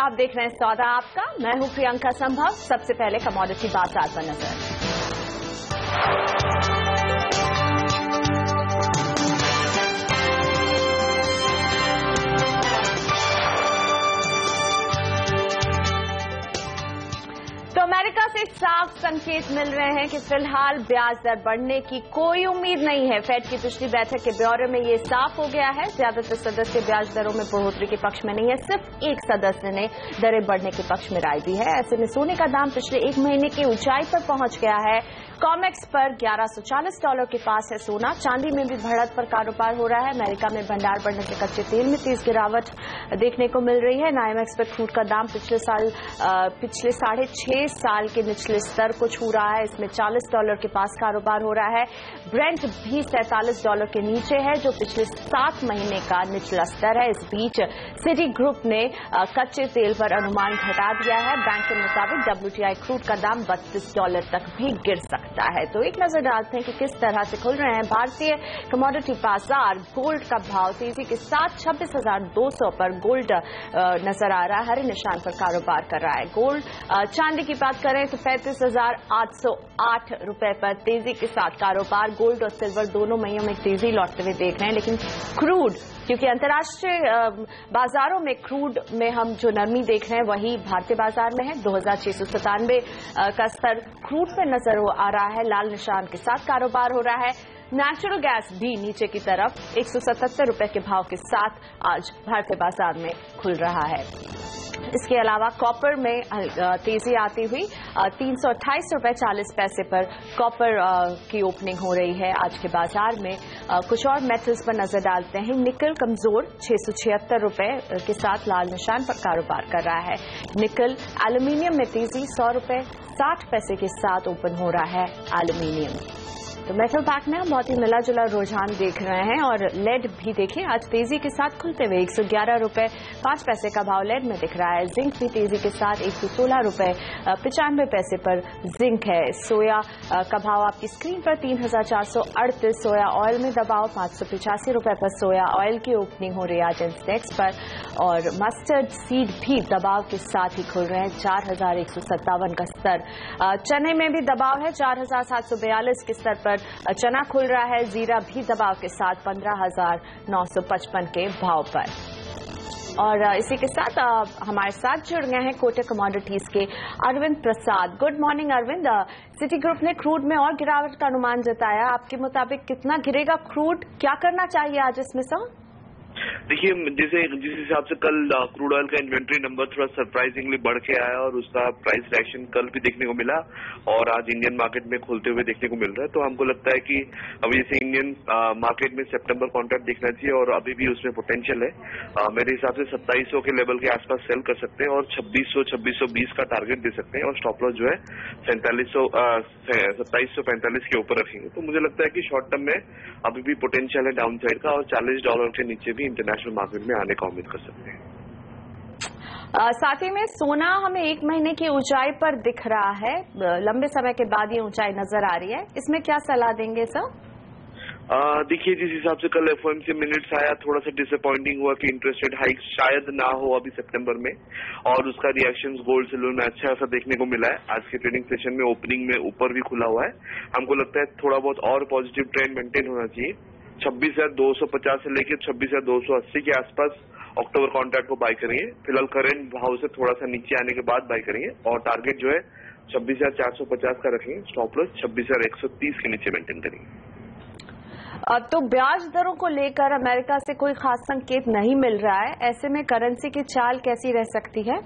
आप देख रहे हैं सौदा आपका। मैं हूं प्रियंका संभव। सबसे पहले कमोडिटी बाजार पर नजर। तो अमेरिका से साफ संकेत मिल रहे हैं कि फिलहाल ब्याज दर बढ़ने की कोई उम्मीद नहीं है। फेड की पिछली बैठक के ब्यौरे में ये साफ हो गया है। ज्यादातर सदस्य ब्याज दरों में बढ़ोतरी के पक्ष में नहीं है। सिर्फ एक सदस्य ने दरें बढ़ने के पक्ष में राय दी है। ऐसे में सोने का दाम पिछले एक महीने की ऊंचाई पर पहुंच गया है। कॉमेक्स पर $1140 के पास है सोना। चांदी में भी बढ़त पर कारोबार हो रहा है। अमेरिका में भंडार बढ़ने से कच्चे तेल में तेज गिरावट देखने को मिल रही है। नाइमेक्स पर क्रूड का दाम पिछले 6.5 साल के निचले स्तर को छू रहा है। इसमें $40 के पास कारोबार हो रहा है। ब्रेंट भी $47 के नीचे है, जो पिछले 7 महीने का निचला स्तर है। इस बीच सिटी ग्रुप ने कच्चे तेल पर अनुमान घटा दिया है। बैंक के मुताबिक WTI क्रूड का दाम $32 तक भी गिर सकता है। तो एक नजर डालते हैं कि किस तरह से खुल रहे हैं भारतीय कमोडिटी बाजार। गोल्ड का भाव तेजी के साथ 26,200 पर गोल्ड नजर आ रहा है। हरे निशान पर कारोबार कर रहा है गोल्ड। चांदी की बात करें तो 35,808 रुपए पर तेजी के साथ कारोबार। गोल्ड और सिल्वर दोनों महीनों में तेजी लौटते हुए देख रहे हैं, लेकिन क्रूड, क्योंकि अंतर्राष्ट्रीय बाजारों में क्रूड में हम जो नरमी देख रहे हैं वही भारतीय बाजार में है। 2,697 का स्तर क्रूड पर नजर आ रहा है। लाल निशान के साथ कारोबार हो रहा है। नेचुरल गैस भी नीचे की तरफ 177 रुपए के भाव के साथ आज भारतीय बाजार में खुल रहा है। इसके अलावा कॉपर में तेजी आती हुई 328.40 पर कॉपर की ओपनिंग हो रही है आज के बाजार में। कुछ और मेटल्स पर नजर डालते हैं। निकल कमजोर 676 रुपए के साथ लाल निशान पर कारोबार कर रहा है। निकल। एल्यूमिनियम में तेजी 100 रुपए 60 पैसे के साथ ओपन हो रहा है एल्यूमिनियम। तो मेटल पैक में हम बहुत ही मिला जुला रुझान देख रहे हैं। और लेड भी देखिए आज तेजी के साथ खुलते हुए 111 रुपए 5 पैसे का भाव लेड में दिख रहा है। जिंक भी तेजी के साथ 116 रुपए 95 पैसे पर जिंक है। सोया का भाव आपकी स्क्रीन पर 3,438। सोया ऑयल में दबाव 585 रुपए पर सोया ऑयल की ओपनिंग हो रही है आज इंडेक्स पर। और मस्टर्ड सीड भी दबाव के साथ ही खुल रहे हैं 4,157 का स्तर। चने में भी दबाव है 4,742 के स्तर पर चना खुल रहा है। जीरा भी दबाव के साथ 15,955 के भाव पर। और इसी के साथ हमारे साथ जुड़ गए हैं कोटक कमोडिटीज के Arvind Prasad. Good morning Arvind. Citigroup ने क्रूड में और गिरावट का अनुमान जताया। आपके मुताबिक कितना गिरेगा क्रूड? क्या करना चाहिए आज इसमें सर? देखिए, जिस हिसाब से कल क्रूड ऑयल का इन्वेंट्री नंबर थोड़ा सरप्राइजिंगली बढ़ के आया और उसका प्राइस रिएक्शन कल भी देखने को मिला और आज इंडियन मार्केट में खोलते हुए देखने को मिल रहा है, तो हमको लगता है कि अभी जैसे इंडियन मार्केट में सितंबर कॉन्ट्रैक्ट देखना चाहिए और अभी भी उसमें पोटेंशियल है। मेरे हिसाब से 2700 के लेवल के आसपास सेल कर सकते हैं और 2600-2620 का टारगेट दे सकते हैं और स्टॉप लॉस जो है 2745 के ऊपर रखेंगे। तो मुझे लगता है कि शॉर्ट टर्म में अभी भी पोटेंशियल है डाउन साइड का और $40 के नीचे भी इंटरनेशनल मार्केट में आने का उम्मीद कर सकते हैं। साथ ही में सोना हमें एक महीने की ऊंचाई पर दिख रहा है। लंबे समय के बाद ये ऊंचाई नजर आ रही है। इसमें क्या सलाह देंगे सर? देखिए, जिस हिसाब से कल FOMC मिनट्स आया, थोड़ा सा डिसअपॉइंटिंग हुआ कि इंटरेस्ट रेट हाइक शायद ना हो अभी सितंबर में और उसका रिएक्शन गोल्ड सिल्वर में अच्छा सा देखने को मिला है। आज के ट्रेडिंग सेशन में ओपनिंग में ऊपर भी खुला हुआ है। हमको लगता है थोड़ा बहुत और पॉजिटिव ट्रेंड मेंटेन होना चाहिए। 26,250 से लेकर 26,280 के आसपास अक्टूबर कॉन्ट्रैक्ट को बाय करेंगे। फिलहाल करंट भाव से थोड़ा सा नीचे आने के बाद बाय करेंगे और टारगेट जो है 26,450 का रखेंगे। स्टॉप लॉस 26,130 के नीचे मेंटेन करेंगे। तो ब्याज दरों को लेकर अमेरिका से कोई खास संकेत नहीं मिल रहा है। ऐसे में करेंसी की चाल कैसी रह सकती है?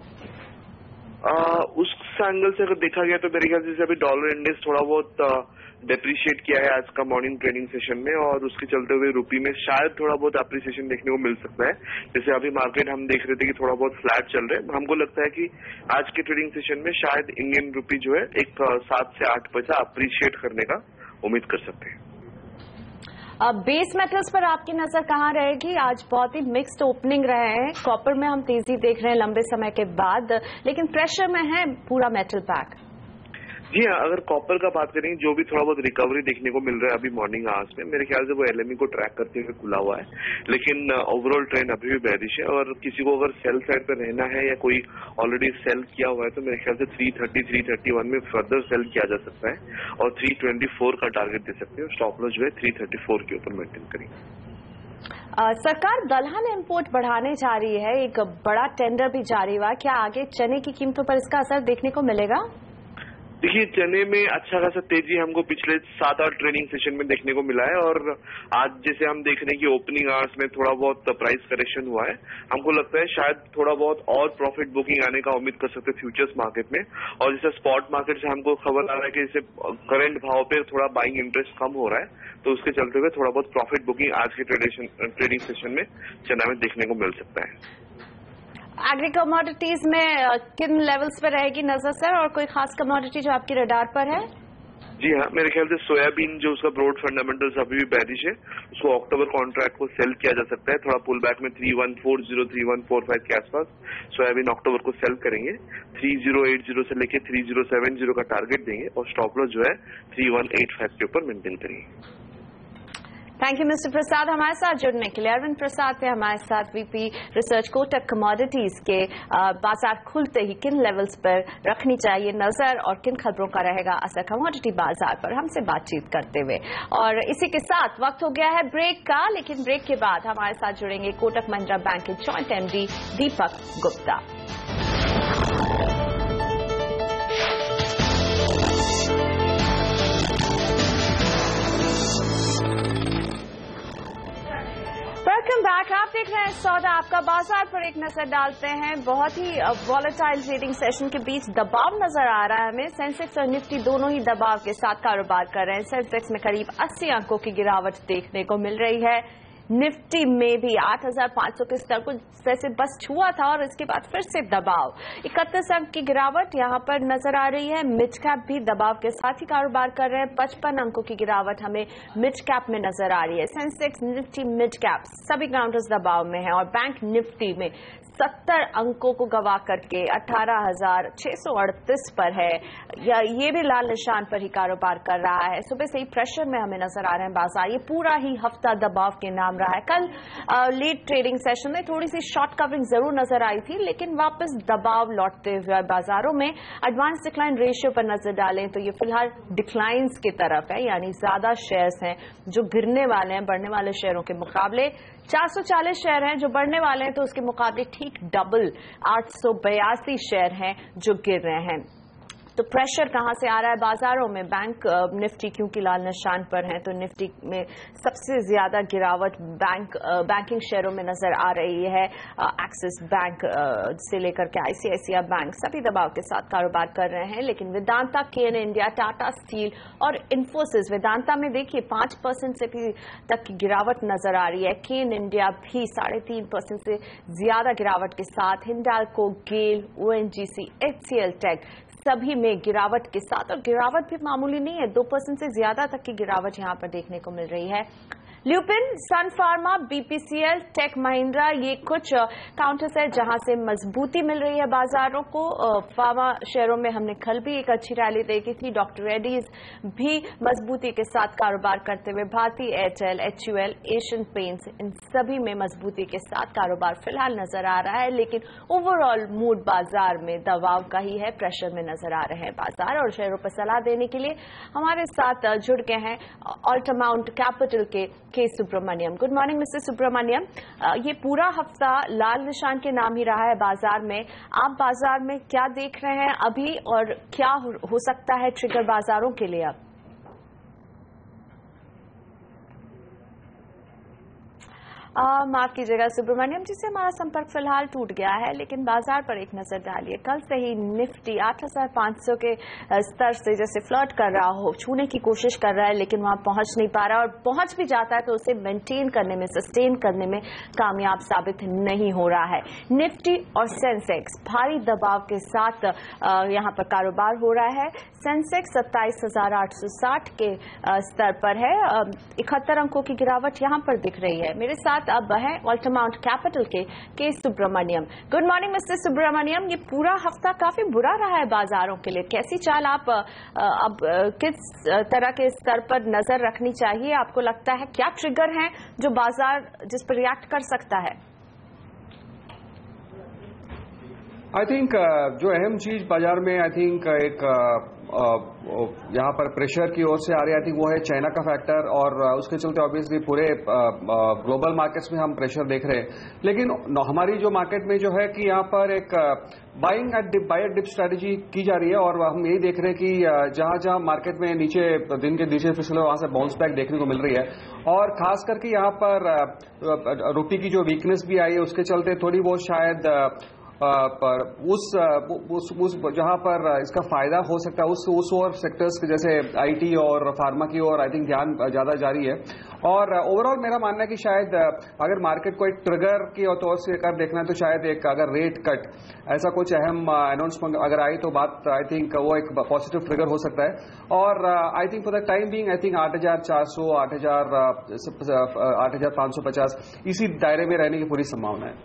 उस एंगल से अगर देखा गया तो मेरे ख्याल से अभी डॉलर इंडेक्स थोड़ा बहुत डेप्रिशिएट किया है आज का मॉर्निंग ट्रेडिंग सेशन में और उसके चलते हुए रुपी में शायद थोड़ा बहुत अप्रिसिएशन देखने को मिल सकता है। जैसे अभी मार्केट हम देख रहे थे कि थोड़ा बहुत फ्लैट चल रहे हैं। हमको लगता है कि आज के ट्रेडिंग सेशन में शायद इंडियन रुपी जो है एक 7 से 8 पैसा अप्रिशिएट करने का उम्मीद कर सकते हैं। बेस मेटल्स पर आपकी नजर कहाँ रहेगी? आज बहुत ही मिक्स्ड ओपनिंग रहे हैं। कॉपर में हम तेजी देख रहे हैं लंबे समय के बाद, लेकिन प्रेशर में है पूरा मेटल पैक। जी हाँ, अगर कॉपर का बात करें, जो भी थोड़ा बहुत रिकवरी देखने को मिल रहा है अभी मॉर्निंग आवर्स में, मेरे ख्याल से वो एलएमई को ट्रैक करते हुए खुला हुआ है, लेकिन ओवरऑल ट्रेंड अभी भी बेरिश है। और किसी को अगर सेल साइड पे रहना है या कोई ऑलरेडी सेल किया हुआ है तो मेरे ख्याल से 330, 331 में फर्दर सेल किया जा सकता है और 324 का टारगेट दे सकते हैं। स्टॉप लॉस जो है 334 के ऊपर मेंटेन करेंगे। सरकार दलहन इंपोर्ट बढ़ाने जा रही है, एक बड़ा टेंडर भी जारी हुआ। क्या आगे चने की कीमतों पर इसका असर देखने को मिलेगा? देखिए, चने में अच्छा खासा तेजी हमको पिछले 7-8 ट्रेडिंग सेशन में देखने को मिला है और आज जैसे हम देख रहे हैं कि ओपनिंग आवर्स में थोड़ा बहुत प्राइस करेक्शन हुआ है। हमको लगता है शायद थोड़ा बहुत और प्रॉफिट बुकिंग आने का उम्मीद कर सकते हैं फ्यूचर्स मार्केट में। और जैसे स्पॉट मार्केट से हमको खबर आ रहा है कि जैसे करंट भाव पे थोड़ा बाइंग इंटरेस्ट कम हो रहा है, तो उसके चलते हुए थोड़ा बहुत प्रॉफिट बुकिंग आज के ट्रेडिंग सेशन में चना में देखने को मिल सकता है। एग्री कमोडिटीज में किन लेवल्स पर रहेगी नजर सर, और कोई खास कमोडिटी जो आपकी रडार पर है? जी हाँ, मेरे ख्याल से सोयाबीन जो उसका ब्रॉड फंडामेंटल्स अभी भी बेरिश है, उसको अक्टूबर कॉन्ट्रैक्ट को सेल किया जा सकता है। थोड़ा पुल बैक में 3140, 3145 के आसपास सोयाबीन अक्टूबर को सेल करेंगे। 3080 से लेके 3070 का टारगेट देंगे और स्टॉप लॉस जो है 3185 के ऊपर मेंटेन करेंगे। थैंक यू मिस्टर प्रसाद हमारे साथ जुड़ने के लिए। अरविंद प्रसाद थे हमारे साथ, वीपी रिसर्च कोटक कमोडिटीज के। बाजार खुलते ही किन लेवल्स पर रखनी चाहिए नजर और किन खबरों का रहेगा असर कमोडिटी बाजार पर, हमसे बातचीत करते हुए। और इसी के साथ वक्त हो गया है ब्रेक का, लेकिन ब्रेक के बाद हमारे साथ जुड़ेंगे कोटक महिंद्रा बैंक के joint MD Deepak Gupta. Welcome back. आप देख रहे हैं सौदा आपका। बाजार पर एक नजर डालते हैं। बहुत ही वॉलेटाइल ट्रेडिंग सेशन के बीच दबाव नजर आ रहा है हमें। सेंसेक्स और निफ्टी दोनों ही दबाव के साथ कारोबार कर रहे हैं। सेंसेक्स में करीब 80 अंकों की गिरावट देखने को मिल रही है। निफ्टी में भी 8,500 के स्तर को जैसे बस छुआ था और इसके बाद फिर से दबाव। 31 अंक की गिरावट यहां पर नजर आ रही है। मिड कैप भी दबाव के साथ ही कारोबार कर रहे हैं। 55 अंकों की गिरावट हमें मिड कैप में नजर आ रही है। सेंसेक्स, निफ्टी, मिड कैप सभी काउंटर्स दबाव में हैं और बैंक निफ्टी में 70 अंकों को गवा करके 18,638 पर है। ये भी लाल निशान पर ही कारोबार कर रहा है। सुबह से ही प्रेशर में हमें नजर आ रहे हैं बाजार। ये पूरा ही हफ्ता दबाव के नाम रहा है। कल लेट ट्रेडिंग सेशन में थोड़ी सी शॉर्ट कवरिंग जरूर नजर आई थी, लेकिन वापस दबाव लौटते हुए बाजारों में। एडवांस डिक्लाइन रेशियो पर नजर डालें तो ये फिलहाल डिक्लाइंस की तरफ है, यानी ज्यादा शेयर्स हैं जो गिरने वाले हैं बढ़ने वाले शेयरों के मुकाबले। 440 शेयर हैं जो बढ़ने वाले हैं, तो उसके मुकाबले ठीक डबल 882 शेयर हैं जो गिर रहे हैं। तो प्रेशर कहां से आ रहा है बाजारों में? बैंक निफ्टी क्योंकि लाल निशान पर है, तो निफ्टी में सबसे ज्यादा गिरावट बैंकिंग शेयरों में नजर आ रही है। एक्सिस बैंक से लेकर के आईसीआईसीआई बैंक सभी दबाव के साथ कारोबार कर रहे हैं। लेकिन वेदांता, केन इंडिया, टाटा स्टील और इन्फोसिस, वेदांता में देखिए 5% से भी तक की गिरावट नजर आ रही है। केन इंडिया भी 3.5% से ज्यादा गिरावट के साथ। हिंडाल्को, गेल, ओएनजीसी, एचसीएल टेक सभी में गिरावट के साथ, और गिरावट भी मामूली नहीं है, 2% से ज्यादा तक की गिरावट यहां पर देखने को मिल रही है। ल्यूपिन, सन फार्मा, बीपीसीएल, टेक महिंद्रा, ये कुछ काउंटर्स है जहां से मजबूती मिल रही है बाजारों को। फार्मा शेयरों में हमने कल भी एक अच्छी रैली देखी थी। डॉक्टर रेड्डीज भी मजबूती के साथ कारोबार करते हुए। Bharti Airtel, HUL, Asian Paints, इन सभी में मजबूती के साथ कारोबार फिलहाल नजर आ रहा है। लेकिन ओवरऑल मूड बाजार में दबाव का ही है, प्रेशर में नजर आ रहे हैं बाजार। और शेयरों पर सलाह देने के लिए हमारे साथ जुड़ गए हैं अल्टामाउंट कैपिटल के Subramaniam. Good morning mister Subramaniam. ये पूरा हफ्ता लाल निशान के नाम ही रहा है बाजार में। आप बाजार में क्या देख रहे हैं अभी, और क्या हो सकता है ट्रिगर बाजारों के लिए अब? माफ कीजिएगा सुब्रमण्यम जी से हमारा संपर्क फिलहाल टूट गया है, लेकिन बाजार पर एक नजर डालिए। कल से ही निफ्टी 8,500 के स्तर से जैसे फ्लर्ट कर रहा हो, छूने की कोशिश कर रहा है, लेकिन वहां पहुंच नहीं पा रहा, और पहुंच भी जाता है तो उसे मेंटेन करने में, सस्टेन करने में कामयाब साबित नहीं हो रहा है। निफ्टी और सेंसेक्स भारी दबाव के साथ यहां पर कारोबार हो रहा है। सेंसेक्स 27,860 के स्तर पर है। 71 अंकों की गिरावट यहां पर दिख रही है। मेरे साथ साथ अब है अल्टामाउंट कैपिटल के Subramaniam. Good morning mister Subramaniam. ये पूरा हफ्ता काफी बुरा रहा है बाजारों के लिए, कैसी चाल आप अब किस तरह के स्तर पर नजर रखनी चाहिए? आपको लगता है क्या ट्रिगर है जो बाजार जिस पर रिएक्ट कर सकता है? आई थिंक जो अहम चीज बाजार में आई थिंक एक यहाँ पर प्रेशर की ओर से आ रही है, आई थिंक वो है चाइना का फैक्टर, और उसके चलते ऑब्वियसली पूरे ग्लोबल मार्केट्स में हम प्रेशर देख रहे हैं। लेकिन हमारी जो मार्केट में जो है कि यहाँ पर एक buying at dip, buy at dip strategy की जा रही है, और हम यही देख रहे हैं कि जहां जहां मार्केट में नीचे दिन के नीचे फिसले वहां से बाउंस बैक देखने को मिल रही है। और खास करके यहाँ पर रुपये की जो वीकनेस भी आई है उसके चलते थोड़ी बहुत शायद पर उस जहां पर इसका फायदा हो सकता है उस और सेक्टर्स जैसे आईटी और फार्मा की ओर आई थिंक ध्यान ज्यादा जारी है। और ओवरऑल मेरा मानना है कि शायद अगर मार्केट को एक ट्रिगर के तौर से कर देखना है तो शायद एक अगर रेट कट ऐसा कुछ अहम अनाउंसमेंट अगर आई तो बात आई थिंक वो एक पॉजिटिव ट्रिगर हो सकता है। और I think for the time being I think 8,400 8,550 इसी दायरे में रहने की पूरी संभावना है।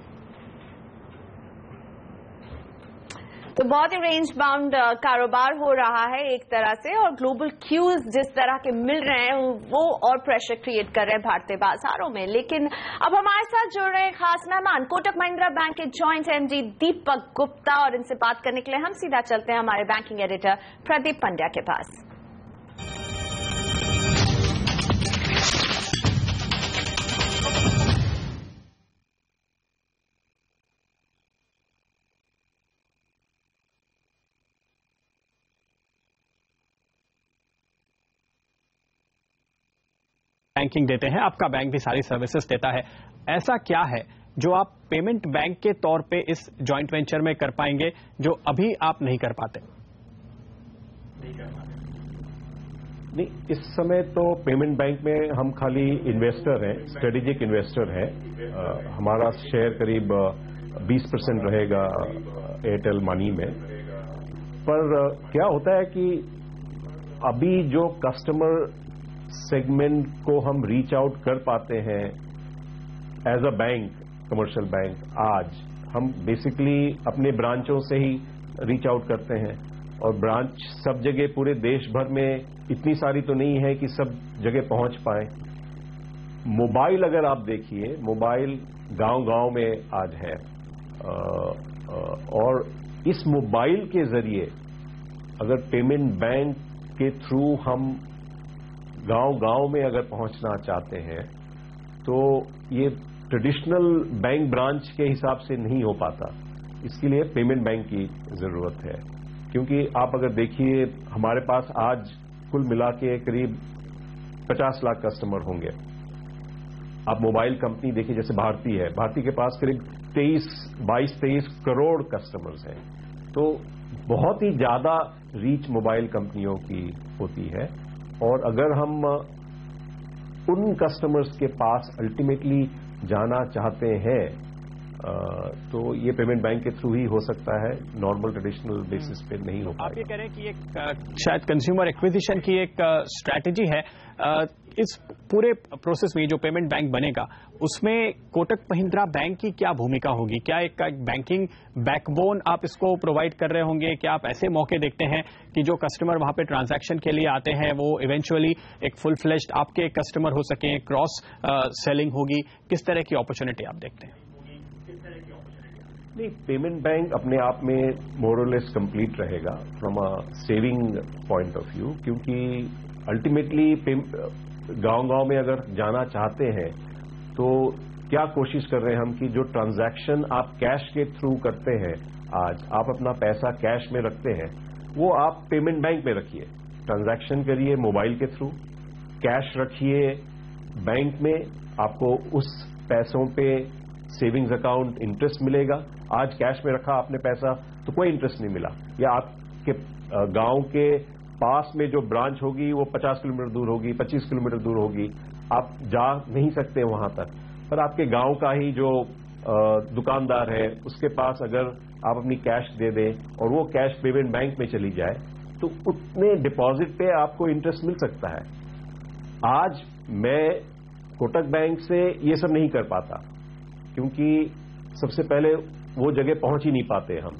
तो बहुत ही रेंज बाउंड कारोबार हो रहा है एक तरह से, और ग्लोबल क्यूज जिस तरह के मिल रहे हैं वो और प्रेशर क्रिएट कर रहे हैं भारतीय बाजारों में। लेकिन अब हमारे साथ जुड़ रहे हैं खास मेहमान कोटक महिंद्रा बैंक के जॉइंट एमडी दीपक गुप्ता, और इनसे बात करने के लिए हम सीधा चलते हैं हमारे बैंकिंग एडिटर प्रदीप पंड्या के पास। बैंकिंग देते हैं, आपका बैंक भी सारी सर्विसेज देता है। ऐसा क्या है जो आप पेमेंट बैंक के तौर पे इस जॉइंट वेंचर में कर पाएंगे जो अभी आप नहीं कर पाते? नहीं, इस समय तो पेमेंट बैंक में हम खाली इन्वेस्टर हैं, स्ट्रेटेजिक इन्वेस्टर हैं। हमारा शेयर करीब 20% रहेगा एयरटेल मनी में। पर क्या होता है कि अभी जो कस्टमर सेगमेंट को हम रीच आउट कर पाते हैं as a bank, commercial bank, आज हम बेसिकली अपने ब्रांचों से ही रीच आउट करते हैं, और ब्रांच सब जगह पूरे देश भर में इतनी सारी तो नहीं है कि सब जगह पहुंच पाए। मोबाइल अगर आप देखिए, मोबाइल गांव-गांव में आज है, और इस मोबाइल के जरिए अगर पेमेंट बैंक के थ्रू हम गांव-गांव में अगर पहुंचना चाहते हैं तो ये ट्रेडिशनल बैंक ब्रांच के हिसाब से नहीं हो पाता। इसके लिए पेमेंट बैंक की जरूरत है, क्योंकि आप अगर देखिए हमारे पास आज कुल मिला के करीब 50 लाख कस्टमर होंगे। आप मोबाइल कंपनी देखिए जैसे भारती है, भारती के पास करीब 22-23 करोड़ कस्टमर्स हैं। तो बहुत ही ज्यादा रीच मोबाइल कंपनियों की होती है, और अगर हम उन कस्टमर्स के पास अल्टीमेटली जाना चाहते हैं तो ये पेमेंट बैंक के थ्रू ही हो सकता है, नॉर्मल ट्रेडिशनल बेसिस पे नहीं हो पाएगा। आप ये कह रहे हैं कि एक शायद कंज्यूमर एक्विजिशन की एक स्ट्रैटेजी है। इस पूरे प्रोसेस में जो पेमेंट बैंक बनेगा उसमें कोटक महिंद्रा बैंक की क्या भूमिका होगी? क्या एक बैंकिंग बैकबोन आप इसको प्रोवाइड कर रहे होंगे? क्या आप ऐसे मौके देखते हैं कि जो कस्टमर वहां पे ट्रांजैक्शन के लिए आते हैं वो इवेंचुअली एक फुल फ्लेज्ड आपके कस्टमर हो सके, क्रॉस सेलिंग होगी? किस तरह की अपॉर्चुनिटी आप देखते हैं? नहीं, पेमेंट बैंक अपने आप में मोर और लेस कंप्लीट रहेगा from a saving point of view, क्योंकि अल्टीमेटली गांव-गांव में अगर जाना चाहते हैं तो क्या कोशिश कर रहे हैं हम कि जो ट्रांजैक्शन आप कैश के थ्रू करते हैं, आज आप अपना पैसा कैश में रखते हैं, वो आप पेमेंट बैंक में रखिए, ट्रांजैक्शन करिए मोबाइल के थ्रू, कैश रखिए बैंक में, आपको उस पैसों पे सेविंग्स अकाउंट इंटरेस्ट मिलेगा। आज कैश में रखा आपने पैसा तो कोई इंटरेस्ट नहीं मिला, या आपके गांव के पास में जो ब्रांच होगी वो 50 किलोमीटर दूर होगी, 25 किलोमीटर दूर होगी, आप जा नहीं सकते वहां तक। पर आपके गांव का ही जो दुकानदार है उसके पास अगर आप अपनी कैश दे दें और वो कैश पेमेंट बैंक में चली जाए तो उतने डिपॉजिट पे आपको इंटरेस्ट मिल सकता है। आज मैं कोटक बैंक से ये सब नहीं कर पाता, क्योंकि सबसे पहले वो जगह पहुंच ही नहीं पाते हम,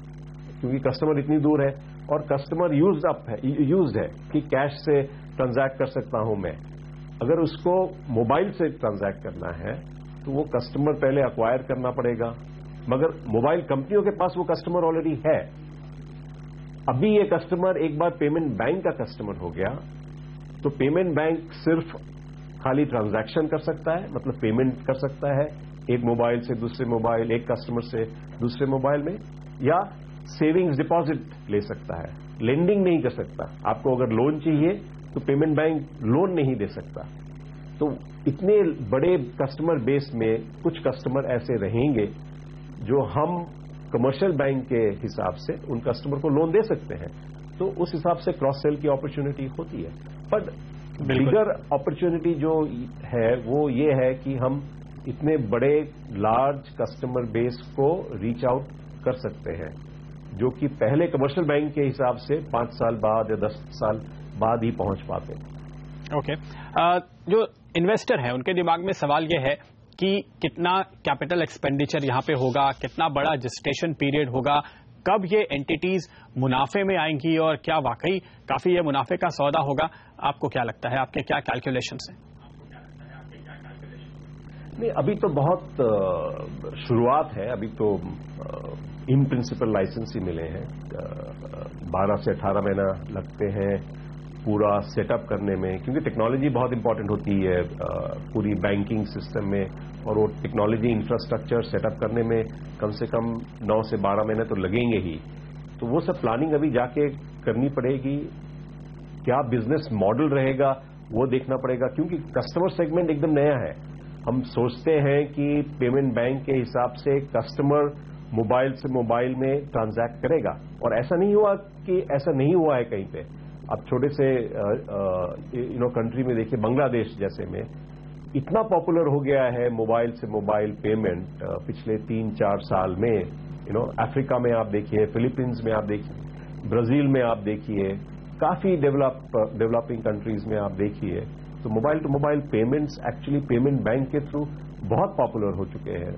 क्योंकि कस्टमर इतनी दूर है और कस्टमर यूज्ड है कि कैश से ट्रांजैक्ट कर सकता हूं मैं। अगर उसको मोबाइल से ट्रांजैक्ट करना है तो वो कस्टमर पहले अक्वायर करना पड़ेगा, मगर मोबाइल कंपनियों के पास वो कस्टमर ऑलरेडी है। अभी ये कस्टमर एक बार पेमेंट बैंक का कस्टमर हो गया तो पेमेंट बैंक सिर्फ खाली ट्रांजैक्शन कर सकता है, मतलब पेमेंट कर सकता है एक मोबाइल से दूसरे मोबाइल, एक कस्टमर से दूसरे मोबाइल में, या सेविंग्स डिपॉजिट ले सकता है, लेंडिंग नहीं कर सकता। आपको अगर लोन चाहिए तो पेमेंट बैंक लोन नहीं दे सकता। तो इतने बड़े कस्टमर बेस में कुछ कस्टमर ऐसे रहेंगे जो हम कमर्शियल बैंक के हिसाब से उन कस्टमर को लोन दे सकते हैं, तो उस हिसाब से क्रॉस सेल की अपॉर्चुनिटी होती है। बट बिगर अपॉर्चुनिटी जो है वो ये है कि हम इतने बड़े लार्ज कस्टमर बेस को रीच आउट कर सकते हैं, जो कि पहले कमर्शियल बैंक के हिसाब से 5 साल बाद या 10 साल बाद ही पहुंच पाते हैं। ओके। जो इन्वेस्टर है उनके दिमाग में सवाल यह है कि कितना कैपिटल एक्सपेंडिचर यहां पे होगा, कितना बड़ा जेस्टेशन पीरियड होगा, कब ये एंटिटीज मुनाफे में आएंगी और क्या वाकई काफी ये मुनाफे का सौदा होगा। आपको क्या लगता है, आपके क्या कैलकुलेशंस हैं? नहीं, अभी तो बहुत शुरुआत है, अभी तो इन प्रिंसिपल लाइसेंस ही मिले हैं। 12 से 18 महीना लगते हैं पूरा सेटअप करने में, क्योंकि टेक्नोलॉजी बहुत इंपॉर्टेंट होती है पूरी बैंकिंग सिस्टम में, और वो टेक्नोलॉजी इंफ्रास्ट्रक्चर सेटअप करने में कम से कम 9 से 12 महीने तो लगेंगे ही। तो वो सब प्लानिंग अभी जाके करनी पड़ेगी। क्या बिजनेस मॉडल रहेगा वो देखना पड़ेगा, क्योंकि कस्टमर सेगमेंट एकदम नया है। हम सोचते हैं कि पेमेंट बैंक के हिसाब से कस्टमर मोबाइल से मोबाइल में ट्रांजैक्ट करेगा, और ऐसा नहीं हुआ कि ऐसा नहीं हुआ है कहीं पे। अब छोटे से कंट्री में देखिए, बांग्लादेश जैसे में इतना पॉपुलर हो गया है मोबाइल से मोबाइल पेमेंट पिछले 3-4 साल में। अफ्रीका में आप देखिए, फिलीपींस में आप देखिए, ब्राजील में आप देखिए, काफी डेवलपिंग कंट्रीज में आप देखिए, तो mobile to mobile payments actually payment bank के थ्रू बहुत पॉपुलर हो चुके हैं,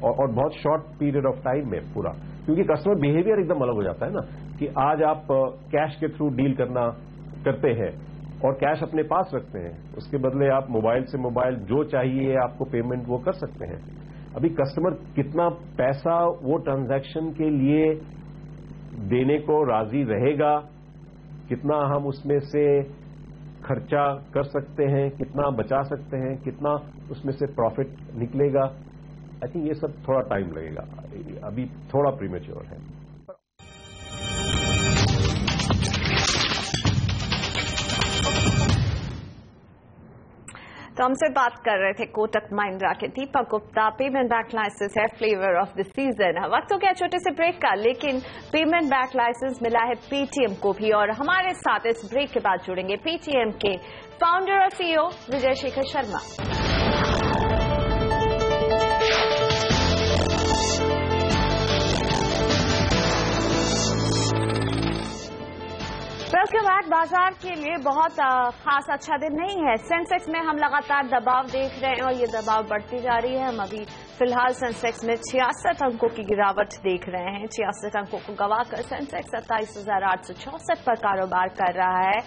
और बहुत शॉर्ट पीरियड ऑफ टाइम में पूरा, क्योंकि कस्टमर बिहेवियर एकदम अलग हो जाता है ना, कि आज आप कैश के थ्रू डील करते हैं और कैश अपने पास रखते हैं, उसके बदले आप मोबाइल से मोबाइल जो चाहिए आपको पेमेंट वो कर सकते हैं। अभी कस्टमर कितना पैसा वो ट्रांजैक्शन के लिए देने को राजी रहेगा, कितना हम उसमें से खर्चा कर सकते हैं, कितना बचा सकते हैं, कितना उसमें से प्रॉफिट निकलेगा, आई थिंक ये सब थोड़ा टाइम लगेगा, अभी थोड़ा प्रीमेच्योर है। तो हमसे बात कर रहे थे कोटक महिंद्रा के Deepak Gupta. Payment bank licence है फ्लेवर ऑफ द सीजन। वक्त हो गया छोटे से ब्रेक का, लेकिन पेमेंट बैंक लाइसेंस मिला है पेटीएम को भी, और हमारे साथ इस ब्रेक के बाद जुड़ेंगे पेटीएम के फाउंडर और CEO Vijay Shekhar Sharma. Welcome back. बाजार के लिए बहुत खास अच्छा दिन नहीं है। सेंसेक्स में हम लगातार दबाव देख रहे हैं और ये दबाव बढ़ती जा रही है। हम अभी फिलहाल सेंसेक्स में 66 अंकों की गिरावट देख रहे हैं। 66 अंकों को गवाकर सेंसेक्स 27,864 पर कारोबार कर रहा है।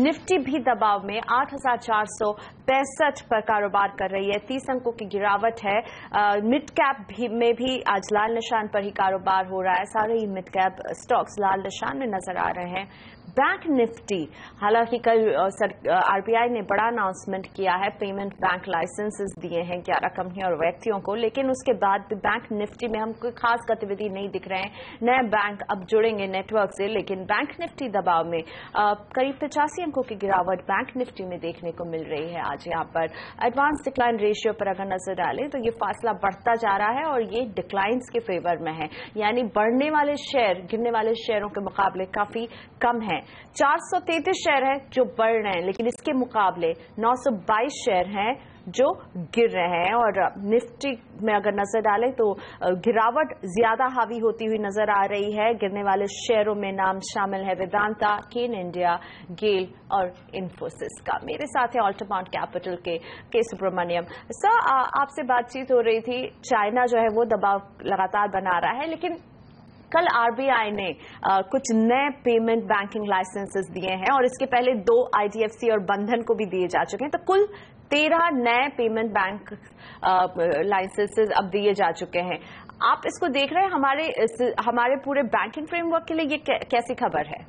निफ्टी भी दबाव में 8,465 पर कारोबार कर रही है। 30 अंकों की गिरावट है। मिड कैप में भी आज लाल निशान पर ही कारोबार हो रहा है। सारे ही मिड कैप स्टॉक्स लाल निशान में नजर आ रहे हैं। बैंक निफ्टी, हालांकि कल आरबीआई ने बड़ा अनाउंसमेंट किया है, पेमेंट बैंक लाइसेंसेस दिए हैं 11 कंपनियों और व्यक्तियों को, लेकिन उसके बाद भी बैंक निफ्टी में हम कोई खास गतिविधि नहीं दिख रहे हैं। नए बैंक अब जुड़ेंगे नेटवर्क से, लेकिन बैंक निफ्टी दबाव में करीब 85 अंकों की गिरावट बैंक निफ्टी में देखने को मिल रही है। आज यहाँ पर एडवांस डिक्लाइन रेशियो पर अगर नजर डालें तो ये फासला बढ़ता जा रहा है और ये डिक्लाइंस के फेवर में है, यानी बढ़ने वाले शेयर गिरने वाले शेयरों के मुकाबले काफी कम है। 433 शेयर हैं जो बढ़ रहे हैं, लेकिन इसके मुकाबले 922 शेयर हैं जो गिर रहे हैं। और निफ्टी में अगर नजर डालें तो गिरावट ज्यादा हावी होती हुई नजर आ रही है। गिरने वाले शेयरों में नाम शामिल है वेदांता, केन इंडिया, गेल और इन्फोसिस का। मेरे साथ है अल्टामाउंट कैपिटल के सुब्रमण्यम। सर, आपसे बातचीत हो रही थी, चाइना जो है वो दबाव लगातार बना रहा है, लेकिन कल आरबीआई ने कुछ नए पेमेंट बैंकिंग लाइसेंसेस दिए हैं और इसके पहले 2 आईडीएफसी और बंधन को भी दिए जा चुके हैं। तो कुल 13 नए पेमेंट बैंक लाइसेंसेस अब दिए जा चुके हैं। आप इसको देख रहे हैं हमारे पूरे बैंकिंग फ्रेमवर्क के लिए ये कैसी खबर है?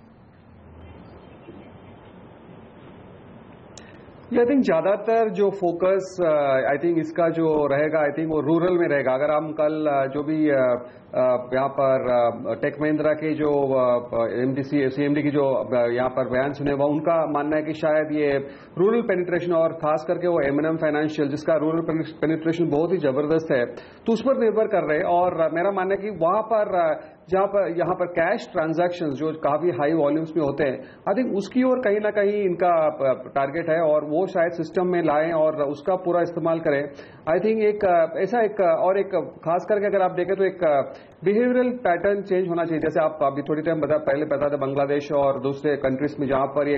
आई थिंक ज्यादातर जो फोकस आई थिंक इसका जो रहेगा, आई थिंक वो रूरल में रहेगा। अगर हम कल जो भी यहाँ पर टेक महिंद्रा के जो सीएमडी की जो यहाँ पर बयान सुने, वो उनका मानना है कि शायद ये रूरल पेनिट्रेशन और खास करके वो एम&एम फाइनेंशियल जिसका रूरल पेनिट्रेशन बहुत ही जबरदस्त है, तो उस पर निर्भर कर रहे हैं। और मेरा मानना है कि वहां पर यहाँ पर कैश ट्रांजैक्शंस जो काफी हाई वॉल्यूम्स में होते हैं, आई थिंक उसकी ओर कहीं ना कहीं इनका टारगेट है और वो शायद सिस्टम में लाएं और उसका पूरा इस्तेमाल करें। आई थिंक एक खास करके अगर आप देखें तो एक बिहेवियरल पैटर्न चेंज होना चाहिए। जैसे आप अभी थोड़ी टाइम पहले बता थे बांग्लादेश और दूसरे कंट्रीज में जहां पर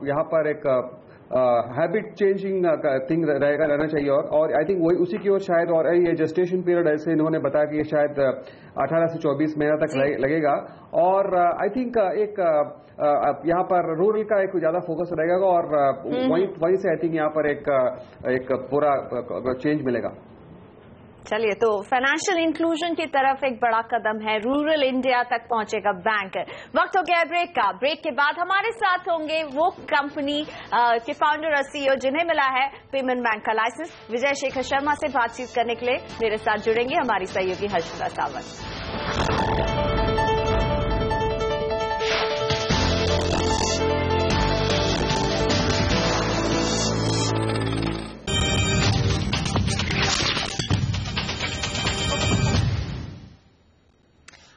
यहाँ पर एक हैबिट चेंजिंग थिंग रहना चाहिए और आई थिंक वही उसी की ओर शायद। और ये जेस्टेशन पीरियड ऐसे इन्होंने बताया कि ये शायद 18 से 24 महीना तक लगेगा। और आई थिंक यहाँ पर रूरल का एक ज्यादा फोकस रहेगा और वहीं से आई थिंक यहाँ पर एक पूरा चेंज मिलेगा। चलिए, तो फाइनेंशियल इंक्लूजन की तरफ एक बड़ा कदम है, रूरल इंडिया तक पहुंचेगा बैंक। वक्त हो गया ब्रेक का। ब्रेक के बाद हमारे साथ होंगे वो कंपनी के फाउंडर और सीईओ जिन्हें मिला है पेमेंट बैंक का लाइसेंस। विजय शेखर शर्मा से बातचीत करने के लिए मेरे साथ जुड़ेंगे हमारी सहयोगी हर्षिता सावंत।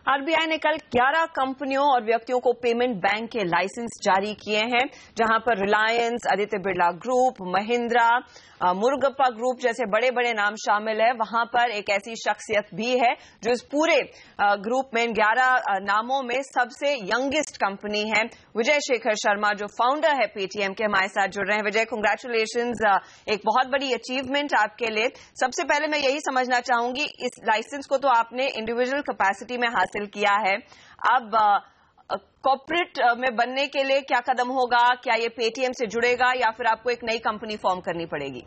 आरबीआई ने कल 11 कंपनियों और व्यक्तियों को पेमेंट बैंक के लाइसेंस जारी किए हैं, जहां पर रिलायंस, आदित्य बिरला ग्रुप, महिंद्रा, मुरुगप्पा ग्रुप जैसे बड़े बड़े नाम शामिल है। वहां पर एक ऐसी शख्सियत भी है जो इस पूरे ग्रुप में 11 नामों में सबसे यंगेस्ट कंपनी है। विजय शेखर शर्मा जो फाउंडर है पेटीएम के, हमारे साथ जुड़ रहे हैं। विजय, कांग्रेचुलेशंस, एक बहुत बड़ी अचीवमेंट आपके लिए। सबसे पहले मैं यही समझना चाहूंगी, इस लाइसेंस को तो आपने इंडिविजुअल कैपेसिटी में हासिल किया है, अब कॉर्पोरेट में बनने के लिए क्या कदम होगा? क्या ये पेटीएम से जुड़ेगा या फिर आपको एक नई कंपनी फॉर्म करनी पड़ेगी?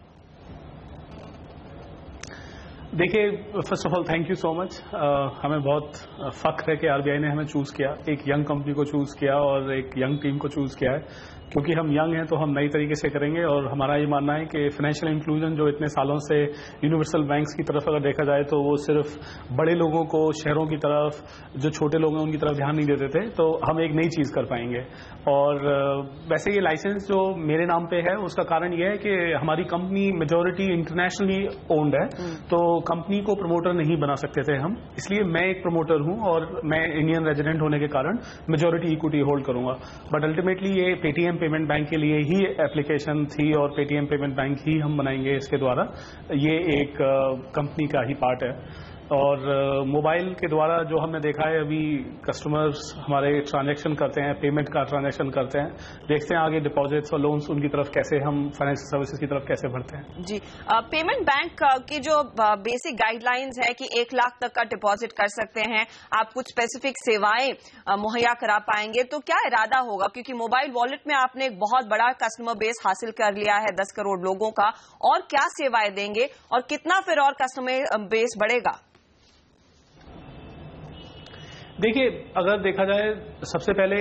देखिए, first of all thank you so much. हमें बहुत फख्र है कि आरबीआई ने हमें चूज किया, एक यंग कंपनी को चूज किया और एक यंग टीम को चूज किया है। क्योंकि हम यंग हैं तो हम नई तरीके से करेंगे और हमारा ये मानना है कि फाइनेंशियल इंक्लूजन जो इतने सालों से यूनिवर्सल बैंक्स की तरफ अगर देखा जाए तो वो सिर्फ बड़े लोगों को, शहरों की तरफ, जो छोटे लोग हैं उनकी तरफ ध्यान नहीं देते थे, तो हम एक नई चीज कर पाएंगे। और वैसे ये लाइसेंस जो मेरे नाम पे है उसका कारण ये है कि हमारी कंपनी मेजॉरिटी इंटरनेशनली ओन्ड है, तो कंपनी को प्रमोटर नहीं बना सकते थे हम, इसलिए मैं एक प्रमोटर हूं और मैं इंडियन रेजिडेंट होने के कारण मेजॉरिटी इक्विटी होल्ड करूंगा। बट अल्टीमेटली ये पेटीएम पेमेंट बैंक के लिए ही एप्लीकेशन थी और पेटीएम पेमेंट बैंक ही हम बनाएंगे इसके द्वारा। ये एक कंपनी का ही पार्ट है। और मोबाइल के द्वारा जो हमने देखा है, अभी कस्टमर्स हमारे ट्रांजैक्शन करते हैं, पेमेंट का ट्रांजैक्शन करते हैं, देखते हैं आगे डिपॉजिट्स और लोन्स उनकी तरफ कैसे हम फाइनेंशियल सर्विसेज की तरफ कैसे बढ़ते हैं। जी, पेमेंट बैंक की जो बेसिक गाइडलाइंस है कि 1 लाख तक का डिपॉजिट कर सकते हैं, आप कुछ स्पेसिफिक सेवाएं मुहैया करा पाएंगे, तो क्या इरादा होगा? क्योंकि मोबाइल वॉलेट में आपने एक बहुत बड़ा कस्टमर बेस हासिल कर लिया है, 10 करोड़ लोगों का, और क्या सेवाएं देंगे और कितना फिर और कस्टमर बेस बढ़ेगा? देखिए, अगर देखा जाए, सबसे पहले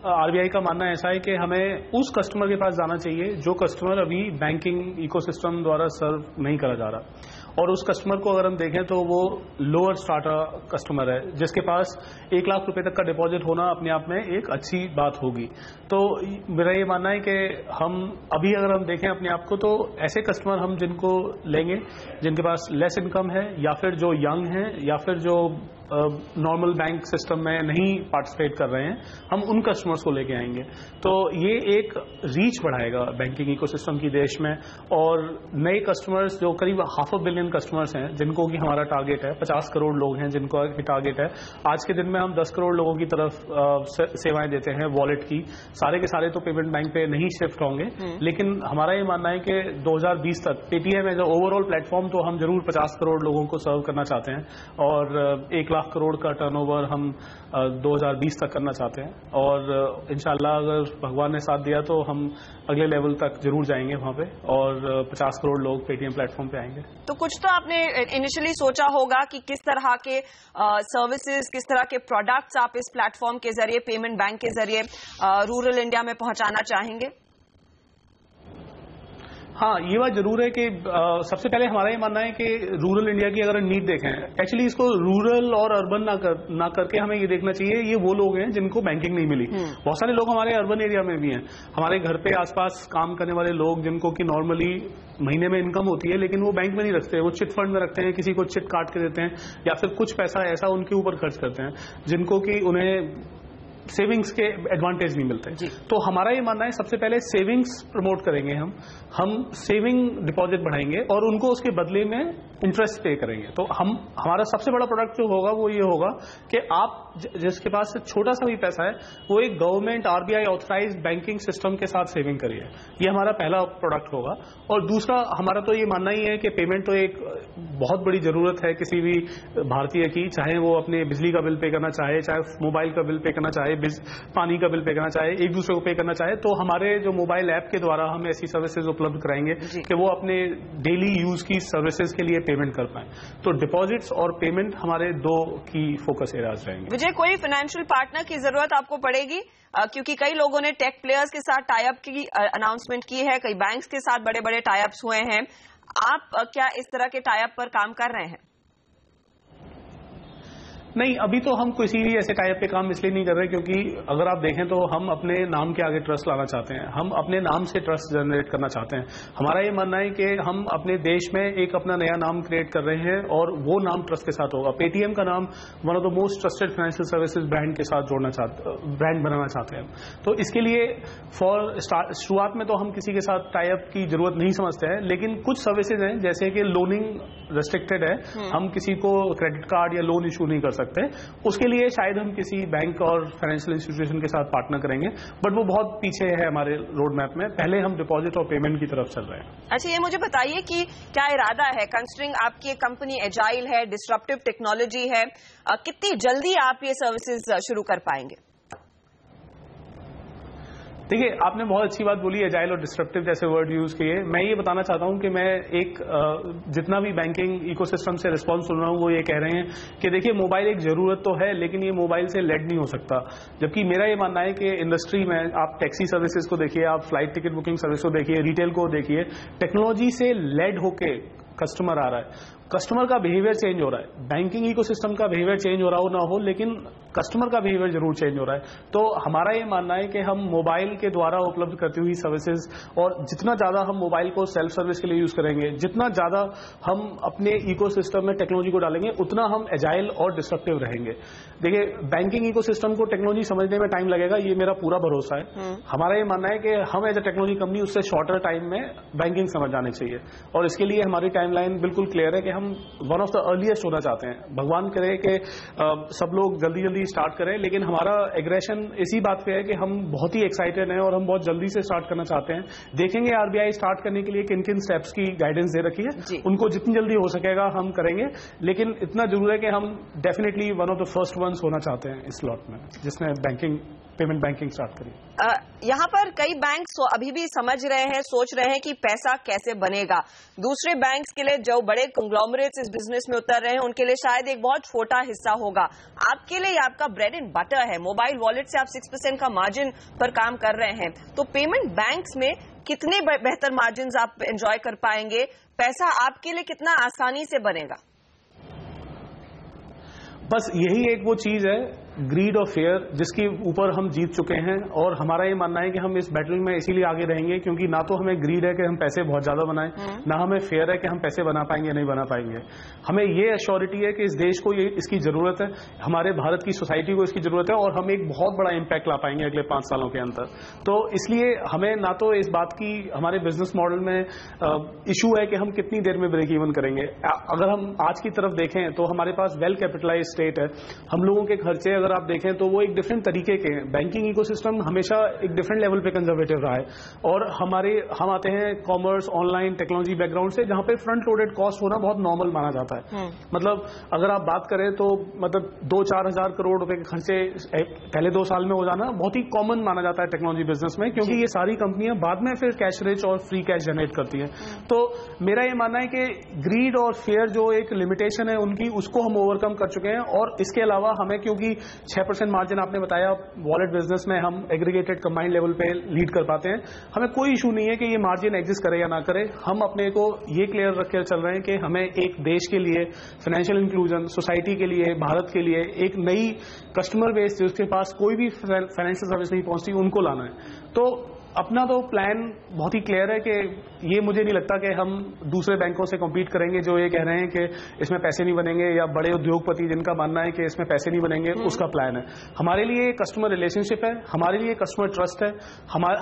आरबीआई का मानना ऐसा है कि हमें उस कस्टमर के पास जाना चाहिए जो कस्टमर अभी बैंकिंग इकोसिस्टम द्वारा सर्व नहीं करा जा रहा। और उस कस्टमर को अगर हम देखें तो वो लोअर स्टार्टर कस्टमर है, जिसके पास 1 लाख रुपए तक का डिपॉजिट होना अपने आप में एक अच्छी बात होगी। तो मेरा ये मानना है कि हम अभी अगर हम देखें अपने आप को, तो ऐसे कस्टमर हम जिनको लेंगे जिनके पास लेस इनकम है, या फिर जो यंग हैं, या फिर जो नॉर्मल बैंक सिस्टम में नहीं पार्टिसिपेट कर रहे हैं, हम उन कस्टमर्स को लेके आएंगे। तो ये एक रीच बढ़ाएगा बैंकिंग इकोसिस्टम की देश में, और नए कस्टमर्स जो करीब 500 मिलियन कस्टमर्स हैं जिनको कि हमारा टारगेट है, 50 करोड़ लोग हैं जिनको टारगेट है। आज के दिन में हम 10 करोड़ लोगों की तरफ सेवाएं देते हैं वॉलेट की। सारे के सारे तो पेमेंट बैंक पे नहीं शिफ्ट होंगे, लेकिन हमारा ये मानना है कि 2020 तक पेटीएम एज ओवरऑल प्लेटफॉर्म तो हम जरूर 50 करोड़ लोगों को सर्व करना चाहते हैं, और 1 लाख करोड़ का टर्नओवर हम 2020 तक करना चाहते हैं। और इंशाल्लाह अगर भगवान ने साथ दिया तो हम अगले लेवल तक जरूर जाएंगे वहां पे, और 50 करोड़ लोग पेटीएम प्लेटफॉर्म पे आएंगे। तो कुछ तो आपने इनिशियली सोचा होगा कि किस तरह के सर्विसेज, किस तरह के प्रोडक्ट्स आप इस प्लेटफॉर्म के जरिए, पेमेंट बैंक के जरिए रूरल इंडिया में पहुंचाना चाहेंगे? हाँ, ये बात जरूर है कि सबसे पहले हमारा ये मानना है कि रूरल इंडिया की अगर नीड देखें, एक्चुअली इसको रूरल और अर्बन ना करके हमें ये देखना चाहिए ये वो लोग हैं जिनको बैंकिंग नहीं मिली। बहुत सारे लोग हमारे अर्बन एरिया में भी हैं, हमारे घर पे आसपास काम करने वाले लोग जिनको कि नॉर्मली महीने में इनकम होती है लेकिन वो बैंक में नहीं रखते, वो चिट फंड में रखते हैं, किसी को चिट काट के देते हैं, या फिर कुछ पैसा ऐसा उनके ऊपर खर्च करते हैं जिनको कि उन्हें सेविंग्स के एडवांटेज नहीं मिलते। तो हमारा ये मानना है सबसे पहले सेविंग्स प्रमोट करेंगे, हम सेविंग डिपॉजिट बढ़ाएंगे और उनको उसके बदले में इंटरेस्ट पे करेंगे। तो हमारा सबसे बड़ा प्रोडक्ट जो होगा वो ये होगा कि आप जिसके पास छोटा सा भी पैसा है वो एक government RBI authorised banking system के साथ सेविंग करिए, ये हमारा पहला प्रोडक्ट होगा। और दूसरा हमारा तो ये मानना ही है कि पेमेंट तो एक बहुत बड़ी जरूरत है किसी भी भारतीय की, चाहे वो अपने बिजली का बिल पे करना चाहे, चाहे मोबाइल का बिल पे करना चाहे, पानी का बिल पे करना चाहे, एक दूसरे को पे करना चाहे। तो हमारे जो मोबाइल ऐप के द्वारा हम ऐसी सर्विसेज उपलब्ध कराएंगे कि वो अपने डेली यूज की सर्विसेज के लिए पेमेंट कर पाए। तो डिपॉजिट्स और पेमेंट हमारे दो की फोकस एरियाज रहेंगे। विजय, कोई फाइनेंशियल पार्टनर की जरूरत आपको पड़ेगी? क्योंकि कई लोगों ने टेक प्लेयर्स के साथ टाई अप की अनाउंसमेंट की है, कई बैंक्स के साथ बड़े बड़े टाई अप्स हुए हैं। आप क्या इस तरह के टाई अप पर काम कर रहे हैं? नहीं, अभी तो हम किसी भी ऐसे टाइप पे काम इसलिए नहीं कर रहे क्योंकि अगर आप देखें तो हम अपने नाम के आगे ट्रस्ट लाना चाहते हैं, हम अपने नाम से ट्रस्ट जनरेट करना चाहते हैं। हमारा ये मानना है कि हम अपने देश में एक अपना नया नाम क्रिएट कर रहे हैं और वो नाम ट्रस्ट के साथ होगा। पेटीएम का नाम one of the most trusted financial services brand के साथ ब्रांड बनाना चाहते हैं। तो इसके लिए शुरुआत में तो हम किसी के साथ टाई अप की जरूरत नहीं समझते हैं, लेकिन कुछ सर्विसेज हैं जैसे कि लोनिंग रिस्ट्रिक्टेड है, हम किसी को क्रेडिट कार्ड या लोन इशू नहीं कर सकते, उसके लिए शायद हम किसी बैंक और फाइनेंशियल इंस्टीट्यूशन के साथ पार्टनर करेंगे, बट वो बहुत पीछे है हमारे रोड मैप में। पहले हम डिपॉजिट और पेमेंट की तरफ चल रहे हैं। अच्छा, ये मुझे बताइए कि क्या इरादा है, कंसिडरिंग आपकी एक कंपनी एजाइल है, डिस्ट्रप्टिव टेक्नोलॉजी है, कितनी जल्दी आप ये सर्विसेज शुरू कर पाएंगे? देखिए, आपने बहुत अच्छी बात बोली, एजाइल और डिस्ट्रप्टिव जैसे वर्ड यूज किए। मैं ये बताना चाहता हूं कि मैं जितना भी बैंकिंग इकोसिस्टम से रिस्पॉन्स सुन रहा हूं वो ये कह रहे हैं कि देखिए मोबाइल एक जरूरत तो है लेकिन ये मोबाइल से लेड नहीं हो सकता। जबकि मेरा ये मानना है कि इंडस्ट्री में आप टैक्सी सर्विसेज को देखिए, आप फ्लाइट टिकट बुकिंग सर्विस को देखिए, रिटेल को देखिए, टेक्नोलॉजी से लेड होके कस्टमर आ रहा है, कस्टमर का बिहेवियर चेंज हो रहा है। बैंकिंग इकोसिस्टम का बिहेवियर चेंज हो रहा हो ना हो, लेकिन कस्टमर का बिहेवियर जरूर चेंज हो रहा है। तो हमारा ये मानना है कि हम मोबाइल के द्वारा उपलब्ध करती हुई सर्विसेज, और जितना ज्यादा हम मोबाइल को सेल्फ सर्विस के लिए यूज करेंगे, जितना ज्यादा हम अपने इकोसिस्टम में टेक्नोलॉजी को डालेंगे, उतना हम एजाइल और डिस्ट्रप्टिव रहेंगे। देखिए, बैंकिंग इकोसिस्टम को टेक्नोलॉजी समझने में टाइम लगेगा, ये मेरा पूरा भरोसा है। हमारा ये मानना है कि हम एज ए टेक्नोलॉजी कंपनी उससे शॉर्टर टाइम में बैंकिंग समझ जाने चाहिए, और इसके लिए हमारी टाइमलाइन बिल्कुल क्लियर है कि हम वन ऑफ द अर्लीस्ट होना चाहते हैं। भगवान करे कि सब लोग जल्दी जल्दी स्टार्ट करें, लेकिन हमारा एग्रेशन इसी बात पे है कि हम बहुत ही एक्साइटेड हैं और हम बहुत जल्दी से स्टार्ट करना चाहते हैं। देखेंगे आरबीआई स्टार्ट करने के लिए किन किन स्टेप्स की गाइडेंस दे रखी है, उनको जितनी जल्दी हो सकेगा हम करेंगे, लेकिन इतना जरूर है कि हम definitely one of the first ones होना चाहते हैं इस लॉट में जिसने पेमेंट बैंकिंग स्टार्ट करी। यहाँ पर कई बैंक अभी भी समझ रहे हैं, सोच रहे हैं कि पैसा कैसे बनेगा। दूसरे बैंक्स के लिए जो बड़े कंग्लोमरेट्स इस बिजनेस में उतर रहे हैं उनके लिए शायद एक बहुत छोटा हिस्सा होगा। आपके लिए आपका ब्रेड एंड बटर है, मोबाइल वॉलेट से आप 6% का मार्जिन पर काम कर रहे हैं, तो पेमेंट बैंक्स में कितने बेहतर मार्जिन आप एंजॉय कर पाएंगे? पैसा आपके लिए कितना आसानी से बनेगा? बस यही एक वो चीज है ग्रीड और फेयर जिसके ऊपर हम जीत चुके हैं, और हमारा ये मानना है कि हम इस बैटल में इसीलिए आगे रहेंगे क्योंकि ना तो हमें ग्रीड है कि हम पैसे बहुत ज्यादा बनाएं, ना हमें फेयर है कि हम पैसे बना पाएंगे या नहीं बना पाएंगे। हमें ये एश्योरिटी है कि इस देश को ये इसकी जरूरत है, हमारे भारत की सोसाइटी को इसकी जरूरत है, और हम एक बहुत बड़ा इंपैक्ट ला पाएंगे अगले 5 सालों के अंदर। तो इसलिए हमें ना तो इस बात की हमारे बिजनेस मॉडल में इशू है कि हम कितनी देर में ब्रेक इवन करेंगे। अगर हम आज की तरफ देखें तो हमारे पास वेल कैपिटलाइज स्टेट है, हम लोगों के खर्चे अगर आप देखें तो वो एक डिफरेंट तरीके के हैं। बैंकिंग इकोसिस्टम हमेशा एक डिफरेंट लेवल पे कंजर्वेटिव रहा है, और हम आते हैं कॉमर्स ऑनलाइन टेक्नोलॉजी बैकग्राउंड से, जहां पे फ्रंट लोडेड कॉस्ट होना बहुत नॉर्मल माना जाता है। मतलब अगर आप बात करें तो मतलब 2-4 हजार करोड़ रुपए के खर्चे पहले 2 साल में हो जाना बहुत ही कॉमन माना जाता है टेक्नोलॉजी बिजनेस में, क्योंकि ये सारी कंपनियां बाद में फिर कैश रिच और फ्री कैश जनरेट करती हैं। तो मेरा ये मानना है कि ग्रीड और फेयर जो एक लिमिटेशन है उनकी, उसको हम ओवरकम कर चुके हैं। और इसके अलावा हमें, क्योंकि 6% मार्जिन आपने बताया वॉलेट बिजनेस में हम एग्रीगेटेड कंबाइंड लेवल पे लीड कर पाते हैं, हमें कोई इशू नहीं है कि ये मार्जिन एग्जिस्ट करे या ना करे। हम अपने को ये क्लियर रखकर चल रहे हैं कि हमें एक देश के लिए फाइनेंशियल इंक्लूजन, सोसाइटी के लिए, भारत के लिए एक नई कस्टमर बेस जिसके पास कोई भी फाइनेंशियल सर्विस नहीं पहुंचती, उनको लाना है। तो अपना तो प्लान बहुत ही क्लियर है कि ये मुझे नहीं लगता कि हम दूसरे बैंकों से कम्पीट करेंगे जो ये कह रहे हैं कि इसमें पैसे नहीं बनेंगे, या बड़े उद्योगपति जिनका मानना है कि इसमें पैसे नहीं बनेंगे, उसका प्लान है। हमारे लिए कस्टमर रिलेशनशिप है, हमारे लिए कस्टमर ट्रस्ट है,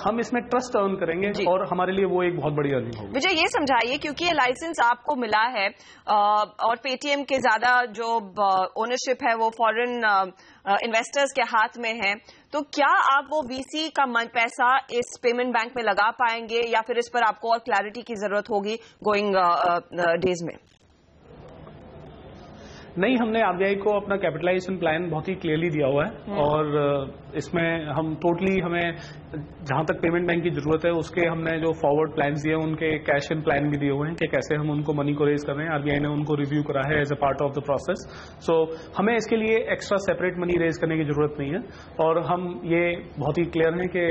हम इसमें ट्रस्ट अर्न करेंगे, और हमारे लिए वो एक बहुत बड़ी अर्निंग होगी। विजय, ये समझाइए, क्योंकि ये लाइसेंस आपको मिला है और पेटीएम के ज्यादा जो ओनरशिप है वो फॉरेन इन्वेस्टर्स के हाथ में है, तो क्या आप वो वीसी का पैसा इस पेमेंट बैंक में लगा पाएंगे, या फिर इस पर आपको और क्लैरिटी की जरूरत होगी गोइंग डेज में? नहीं, हमने आरबीआई को अपना कैपिटलाइजेशन प्लान बहुत ही क्लियरली दिया हुआ है, और इसमें हम टोटली, हमें जहां तक पेमेंट बैंक की जरूरत है उसके हमने जो फॉरवर्ड प्लान्स दिए, उनके कैश इन प्लान भी दिए हुए हैं कि कैसे हम उनको मनी को रेज कर रहे हैं। आरबीआई ने उनको रिव्यू करा है as a part of the process. So हमें इसके लिए एक्स्ट्रा सेपरेट मनी रेज करने की जरूरत नहीं है, और हम ये बहुत ही क्लियर हैं कि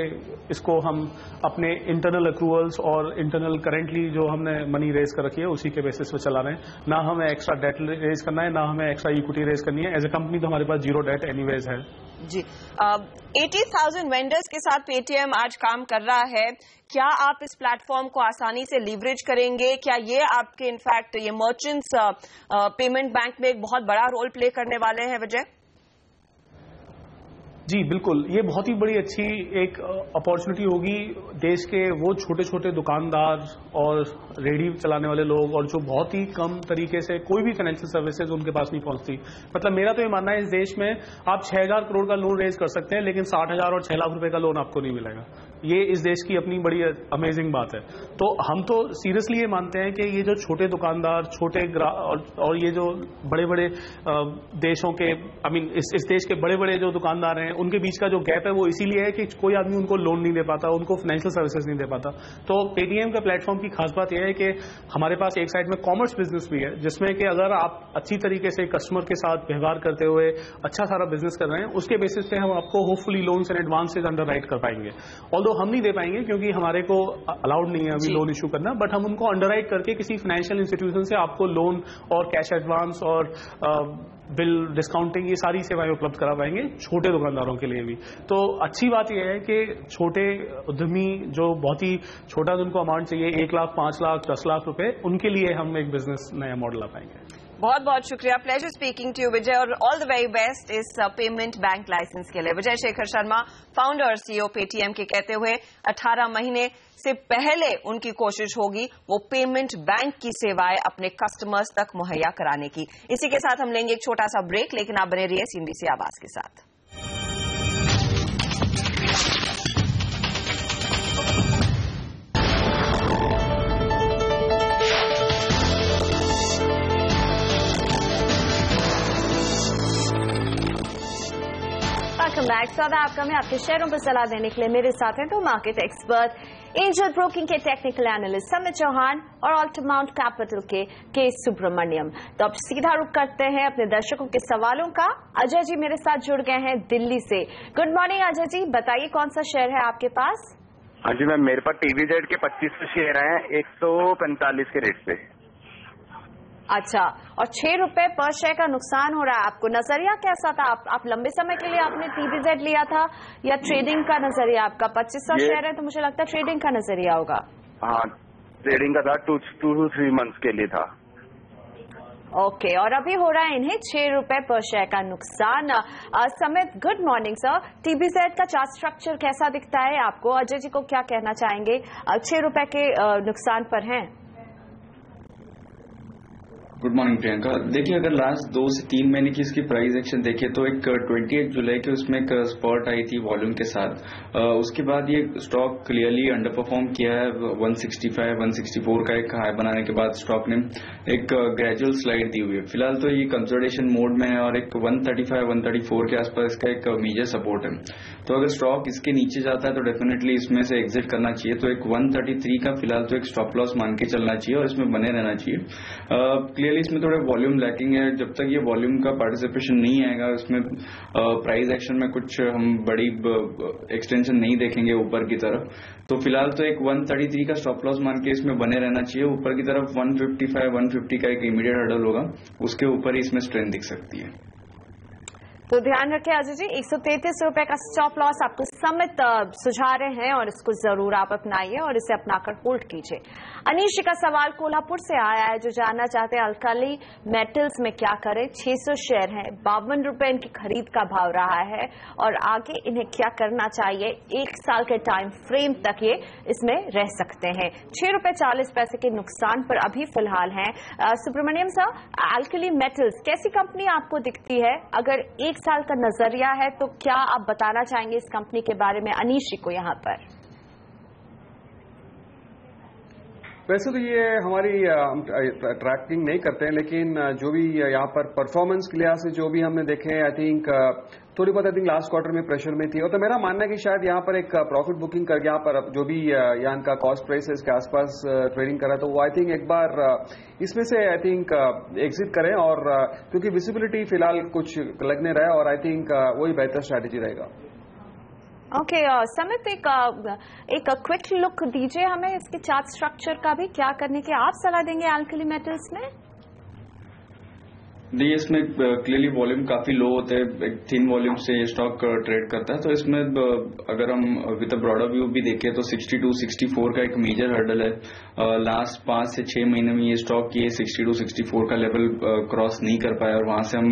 इसको हम अपने इंटरनल अक्रूवल्स और इंटरनल करेंटली जो हमने मनी रेज कर रखी है उसी के बेसिस पे चला रहे हैं। ना हमें एक्स्ट्रा डेट रेज करना है, ना हमें एक्स्ट्रा इक्विटी रेज करनी है। एज अ कंपनी तो हमारे पास जीरो डेट एनीवेज है। जी, 80,000 वेंडर्स के साथ पेटीएम आज काम कर रहा है। क्या आप इस प्लेटफॉर्म को आसानी से लीवरेज करेंगे? क्या ये आपके इनफैक्ट ये मर्चेंट्स पेमेंट बैंक में एक बहुत बड़ा रोल प्ले करने वाले हैं, विजय? जी बिल्कुल, ये बहुत ही बड़ी अच्छी एक अपॉर्चुनिटी होगी देश के वो छोटे छोटे दुकानदार और रेडी चलाने वाले लोग, और जो बहुत ही कम तरीके से कोई भी फाइनेंशियल सर्विसेज उनके पास नहीं पहुंचती। मतलब मेरा तो ये मानना है इस देश में आप 6,000 करोड़ का लोन रेज कर सकते हैं, लेकिन 60,000 और 6 लाख रुपए का लोन आपको नहीं मिलेगा। ये इस देश की अपनी बड़ी अमेजिंग बात है। तो हम तो सीरियसली ये मानते हैं कि ये जो छोटे दुकानदार, छोटे और ये जो बड़े बड़े देशों के इस देश के बड़े बड़े जो दुकानदार हैं, उनके बीच का जो गैप है वो इसीलिए है कि कोई आदमी उनको लोन नहीं दे पाता, उनको फाइनेंशियल सर्विसेज नहीं दे पाता। तो पेटीएम का प्लेटफॉर्म की खास बात यह है कि हमारे पास एक साइड में कॉमर्स बिजनेस भी है, जिसमें कि अगर आप अच्छी तरीके से कस्टमर के साथ व्यवहार करते हुए अच्छा सारा बिजनेस कर रहे हैं, उसके बेसिस पे हम आपको hopefully loans and advances underwrite कर पाएंगे। ऑल्दो हम नहीं दे पाएंगे क्योंकि हमारे को अलाउड नहीं है अभी लोन इशू करना, बट हम उनको अंडरराइट करके किसी फाइनेंशियल इंस्टीट्यूशन से आपको लोन और कैश एडवांस और बिल डिस्काउंटिंग, ये सारी सेवाएं उपलब्ध करा पाएंगे छोटे दुकानदारों के लिए भी। तो अच्छी बात यह है कि छोटे उद्यमी जो बहुत ही छोटा उनको अमाउंट चाहिए, 1 लाख, 5 लाख, 10 लाख रुपए, उनके लिए हम एक बिजनेस नया मॉडल ला पाएंगे। बहुत बहुत शुक्रिया, प्लेजर स्पीकिंग टू यू विजय, और ऑल द वेरी बेस्ट इस पेमेंट बैंक लाइसेंस के लिए। विजय शेखर शर्मा, फाउंडर और सीईओ पेटीएम के, कहते हुए 18 महीने से पहले उनकी कोशिश होगी वो पेमेंट बैंक की सेवाएं अपने कस्टमर्स तक मुहैया कराने की। इसी के साथ हम लेंगे एक छोटा सा ब्रेक, लेकिन आप बने रहिए सीएनबीसी आवाज के साथ। स्वागत है आपका। मैं आपके शेयरों पर सलाह देने के लिए मेरे साथ हैं तो मार्केट एक्सपर्ट, एंजल ब्रोकिंग के टेक्निकल एनालिस्ट समित चौहान और अल्टमाउंट कैपिटल के सुब्रमण्यम। तो अब सीधा रुख करते हैं अपने दर्शकों के सवालों का। अजय जी मेरे साथ जुड़ गए हैं दिल्ली से। गुड मॉर्निंग अजय जी, बताइए कौन सा शेयर है आपके पास? हाँ जी मैम, मेरे पास टीवीजेड के 25 शेयर हैं 145 के रेट पे। अच्छा, और 6 रुपए पर शेयर का नुकसान हो रहा है। आपको नजरिया कैसा था? आप लंबे समय के लिए आपने TBZ लिया था या ट्रेडिंग का नजरिया आपका? 2500 शेयर है तो मुझे लगता है ट्रेडिंग का नजरिया होगा। हाँ, ट्रेडिंग का था, 2 to 3 मंथ्स के लिए था। ओके, और अभी हो रहा है इन्हें 6 रुपए पर शेयर का नुकसान। समित, गुड मॉर्निंग सर। TBZ का चार्ट स्ट्रक्चर कैसा दिखता है आपको? अजय जी को क्या कहना चाहेंगे? 6 रुपए के नुकसान पर हैं। Good morning Priyanka. देखिए, अगर लास्ट 2 से 3 महीने की इसकी प्राइस एक्शन देखिए तो एक 28 जुलाई के उसमें एक स्पॉट आई थी वॉल्यूम के साथ। उसके बाद ये स्टॉक क्लियरली अंडर परफॉर्म किया है। 165, 164 का एक हाई बनाने के बाद स्टॉक ने एक ग्रेजुअल स्लाइड दी हुई है। फिलहाल तो ये कंसोलिडेशन मोड में है और एक 135, 134 के आसपास इसका एक मेजर सपोर्ट है। तो अगर स्टॉक इसके नीचे जाता है तो डेफिनेटली इसमें से एग्जिट करना चाहिए। तो एक 133 का फिलहाल तो एक स्टॉप लॉस मान के चलना चाहिए और इसमें बने रहना चाहिए। इसमें थोड़ा वॉल्यूम लैकिंग है। जब तक ये वॉल्यूम का पार्टिसिपेशन नहीं आएगा इसमें प्राइस एक्शन में कुछ हम बड़ी एक्सटेंशन नहीं देखेंगे ऊपर की तरफ। तो फिलहाल तो एक 133 का स्टॉप लॉस मान के इसमें बने रहना चाहिए। ऊपर की तरफ 155, 150 का एक इमीडिएट हर्डल होगा, उसके ऊपर ही इसमें स्ट्रेंथ दिख सकती है। तो ध्यान रखें अजय जी, 133 रुपए का स्टॉप लॉस आपको समित सुझा रहे हैं और इसको जरूर आप अपनाइए और इसे अपनाकर होल्ड कीजिए। अनीश जी का सवाल कोल्हापुर से आया है जो जानना चाहते हैं अल्काली मेटल्स में क्या करें। 600 शेयर हैं, 52 रुपए इनकी खरीद का भाव रहा है और आगे इन्हें क्या करना चाहिए? 1 साल के टाइम फ्रेम तक ये इसमें रह सकते हैं। 6 रुपए 40 पैसे के नुकसान पर अभी फिलहाल हैं। सुब्रमण्यम सर, अल्काली मेटल्स कैसी कंपनी आपको दिखती है? अगर 1 साल का नजरिया है तो क्या आप बताना चाहेंगे इस कंपनी के बारे में अनीश जी को यहाँ पर? वैसे तो ये हमारी ट्रैकिंग नहीं करते हैं, लेकिन जो भी यहाँ पर परफॉर्मेंस के लिहाज से जो भी हमने देखे आई थिंक थोड़ी बहुत आई थिंक लास्ट क्वार्टर में प्रेशर में थी। और तो मेरा मानना है कि शायद यहाँ पर एक प्रॉफिट बुकिंग करके यहाँ पर जो भी यहाँ इनका कॉस्ट प्राइस है इसके आसपास ट्रेडिंग करा तो वो आई थिंक एक बार इसमें से आई थिंक एग्जिट करें और क्योंकि विजिबिलिटी फिलहाल कुछ लगने रहा है और आई थिंक वही बेहतर स्ट्रैटेजी रहेगा। ओके, समित एक क्विक लुक दीजिए हमें इसके चार्ट स्ट्रक्चर का भी। क्या करने की आप सलाह देंगे अल्काली मेटल्स में? देखिए, इसमें क्लियरली वॉल्यूम काफी लो होते हैं, एक थिन वॉल्यूम से ये स्टॉक ट्रेड करता है। तो इसमें अगर हम विद अ ब्रॉडर व्यू भी देखें तो 62, 64 का एक मेजर हर्डल है। लास्ट 5 से 6 महीने में ये स्टॉक ये 62, 64 का लेवल क्रॉस नहीं कर पाया और वहां से हम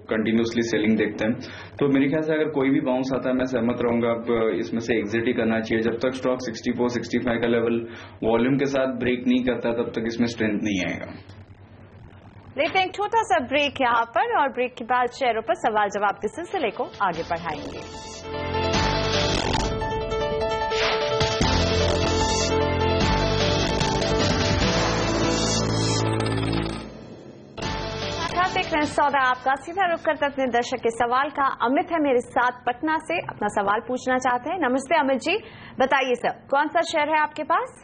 कंटिन्यूसली सेलिंग देखते हैं। तो मेरे ख्याल से अगर कोई भी बाउंस आता है मैं सहमत रहूंगा, इसमें से एग्जिट ही करना चाहिए। जब तक स्टॉक 64, 65 का लेवल वॉल्यूम के साथ ब्रेक नहीं करता तब तक इसमें स्ट्रेंथ नहीं आएगा। लेते हैं एक छोटा सा ब्रेक यहाँ पर और ब्रेक के बाद शेयरों पर सवाल जवाब के सिलसिले को आगे बढ़ाएंगे। देख रहे हैं सौदा आपका, सीधा रुक करते अपने दर्शक के सवाल का। अमित है मेरे साथ पटना से, अपना सवाल पूछना चाहते हैं। नमस्ते अमित जी, बताइए सर कौन सा शेयर है आपके पास?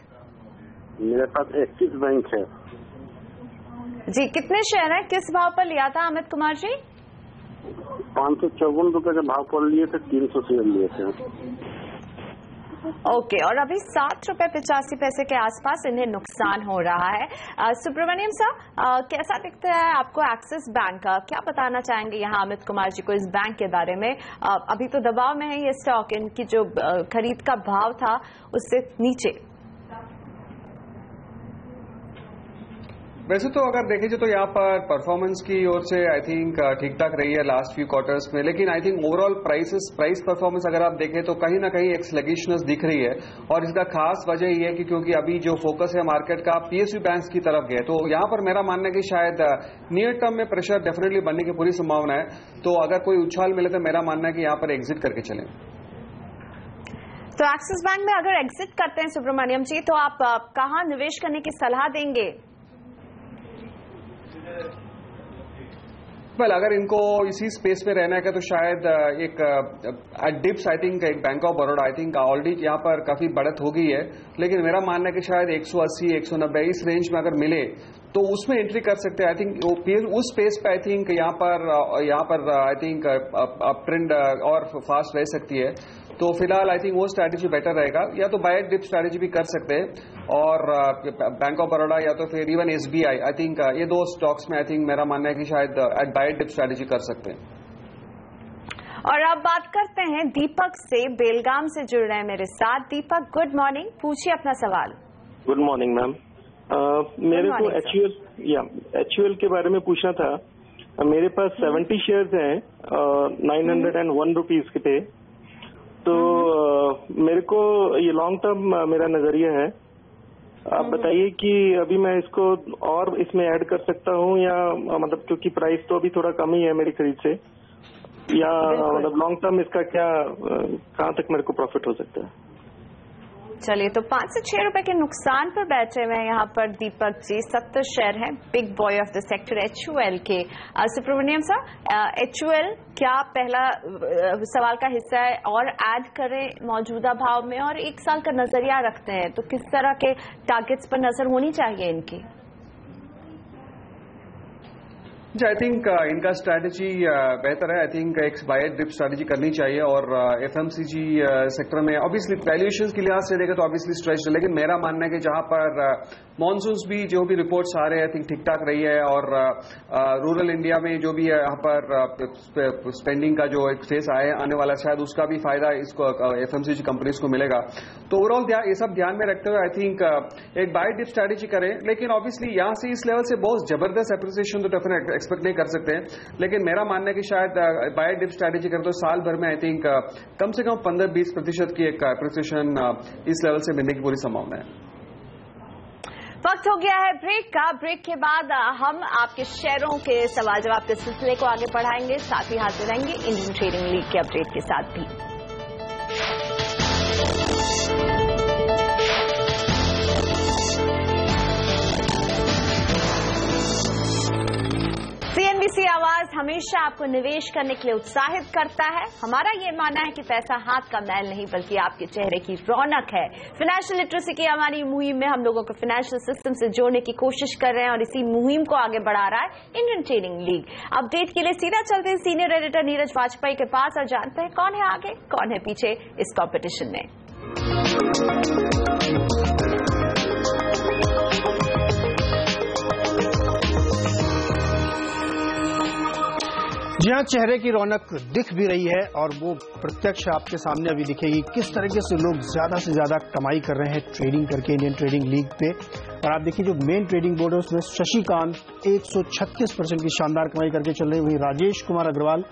मेरे पास एक्सिस बैंक है जी। कितने शेयर हैं, किस भाव पर लिया था अमित कुमार जी? 554 रुपए के भाव पर लिए थे, 300 शेयर लिए थे। ओके, और अभी 7 रुपए 85 पैसे के आसपास इन्हें नुकसान हो रहा है। सुब्रमण्यम सर, कैसा दिखता है आपको एक्सिस बैंक का? क्या बताना चाहेंगे यहाँ अमित कुमार जी को इस बैंक के बारे में? अभी तो दबाव में है ये स्टॉक, इनकी जो खरीद का भाव था उससे नीचे। वैसे तो अगर देखें तो यहाँ पर परफॉर्मेंस की ओर से आई थिंक ठीक ठाक रही है लास्ट फ्यू क्वार्टर्स में, लेकिन I think overall price performance अगर आप देखें तो कहीं ना कहीं एक स्लगिशनेस दिख रही है और इसका खास वजह ये है कि क्योंकि अभी जो फोकस है मार्केट का PSU बैंक्स की तरफ गए, तो यहाँ पर मेरा मानना है कि शायद नियर टर्म में प्रेशर डेफिनेटली बनने की पूरी संभावना है। तो अगर कोई उछाल मिले तो मेरा मानना है कि यहाँ पर एग्जिट करके चलें। तो एक्सिस बैंक में अगर एग्जिट करते हैं सुब्रमण्यम जी तो आप कहाँ निवेश करने की सलाह देंगे? अगर इनको इसी स्पेस में रहना है तो शायद एक डिप्स आई थिंक एक bank of Baroda I think already यहाँ पर काफी बढ़त हो गई है, लेकिन मेरा मानना है कि शायद 180, 190 इस रेंज में अगर मिले तो उसमें एंट्री कर सकते हैं। आई थिंक उस स्पेस पे आई थिंक यहाँ पर आई थिंक अप ट्रेंड और फास्ट रह सकती है। तो फिलहाल आई थिंक वो स्ट्रैटेजी बेटर रहेगा, या तो बाय डिप स्ट्रैटेजी भी कर सकते हैं और बैंक ऑफ बड़ौदा या तो फिर इवन SBI, आई थिंक ये दो स्टॉक्स में आई थिंक मेरा मानना है कि शायद बाय डिप स्ट्रैटेजी कर सकते हैं। और अब बात करते हैं दीपक से, बेलगाम से जुड़ रहे हैं मेरे साथ। दीपक, गुड मॉर्निंग, पूछिए अपना सवाल। गुड मॉर्निंग मैम, मेरे को HUL के बारे में पूछना था। मेरे पास 70 शेयर्स हैं 901 रुपीज के पे, तो मेरे को ये लॉन्ग टर्म मेरा नजरिया है। आप बताइए कि अभी मैं इसको और इसमें ऐड कर सकता हूँ या मतलब, क्योंकि प्राइस तो अभी थोड़ा कम ही है मेरी खरीद से, या मतलब लॉन्ग टर्म इसका क्या कहाँ तक मेरे को प्रॉफिट हो सकता है? चलिए, तो 5 से 6 रुपए के नुकसान पर बैठे हुए हैं यहाँ पर दीपक जी। 70 शेयर हैं, big boy of the sector HUL के। सुब्रमण्यम सर, HUL क्या पहला सवाल का हिस्सा है और ऐड करें मौजूदा भाव में, और 1 साल का नजरिया रखते हैं तो किस तरह के टारगेट्स पर नजर होनी चाहिए इनकी? आई थिंक इनका स्ट्रैटेजी बेहतर है। आई थिंक एक बाय डिप स्ट्रैटेजी करनी चाहिए, और FMCG सेक्टर में ऑब्वियसली वैल्यूएशंस के लिहाज से देखें तो ऑब्वियसली स्ट्रेच है, लेकिन मेरा मानना है कि जहां पर मॉनसून्स भी जो भी रिपोर्ट्स आ रहे हैं आई थिंक ठीक ठाक रही है, और रूरल इंडिया में जो भी है यहाँ पर स्पेंडिंग का जो एक फेस आने वाला, शायद उसका भी फायदा इसको FMCG कंपनीज को मिलेगा। तो ओवरऑल ये सब ध्यान में रखते हुए आई थिंक एक बाय डिप स्ट्रैटेजी करें, लेकिन ऑब्वियसली यहाँ से इस लेवल से बहुत जबरदस्त एप्रिसिएशन तो डेफिनेट एक्सपेक्ट नहीं कर सकते हैं, लेकिन मेरा मानना है कि शायद बाय डिप स्ट्रैटेजी करें तो साल भर में आई थिंक कम से कम 15-20% की एक एप्रिसिएशन इस लेवल से मिलने की पूरी संभावना है। वक्त हो गया है ब्रेक का। ब्रेक के बाद हम आपके शेयरों के सवाल जवाब के सिलसिले को आगे बढ़ाएंगे, साथ ही हाजिर रहेंगे इंडियन ट्रेडिंग लीग के अपडेट के साथ भी। CNBC आवाज हमेशा आपको निवेश करने के लिए उत्साहित करता है। हमारा ये मानना है कि पैसा हाथ का मैल नहीं बल्कि आपके चेहरे की रौनक है। फाइनेंशियल लिटरेसी की हमारी मुहिम में हम लोगों को फाइनेंशियल सिस्टम से जोड़ने की कोशिश कर रहे हैं, और इसी मुहिम को आगे बढ़ा रहा है इंडियन ट्रेडिंग लीग। अपडेट के लिए सीधा चलते हैं सीनियर एडिटर नीरज वाजपेयी के पास और जानते हैं कौन है आगे कौन है पीछे इस कॉम्पिटिशन में। जी हाँ, चेहरे की रौनक दिख भी रही है और वो प्रत्यक्ष आपके सामने अभी दिखेगी किस तरीके से लोग ज्यादा से ज्यादा कमाई कर रहे हैं ट्रेडिंग करके इंडियन ट्रेडिंग लीग पे। और आप देखिए जो मेन ट्रेडिंग बोर्ड है उसमें शशिकांत 136% की शानदार कमाई करके चल रहे, वहीं राजेश कुमार अग्रवाल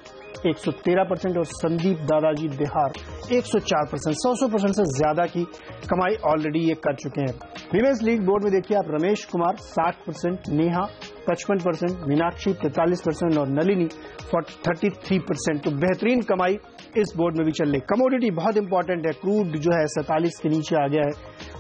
113% और संदीप दादाजी देहार 104%, 100% से ज्यादा की कमाई ऑलरेडी ये कर चुके हैं। विमेंस लीग बोर्ड में देखिए आप रमेश कुमार 60%, नेहा 55%, मीनाक्षी 43% और नलिनी 33%। तो बेहतरीन कमाई इस बोर्ड में भी चल रही। कमोडिटी बहुत इंपॉर्टेंट है, क्रूड जो है 47 के नीचे आ गया है,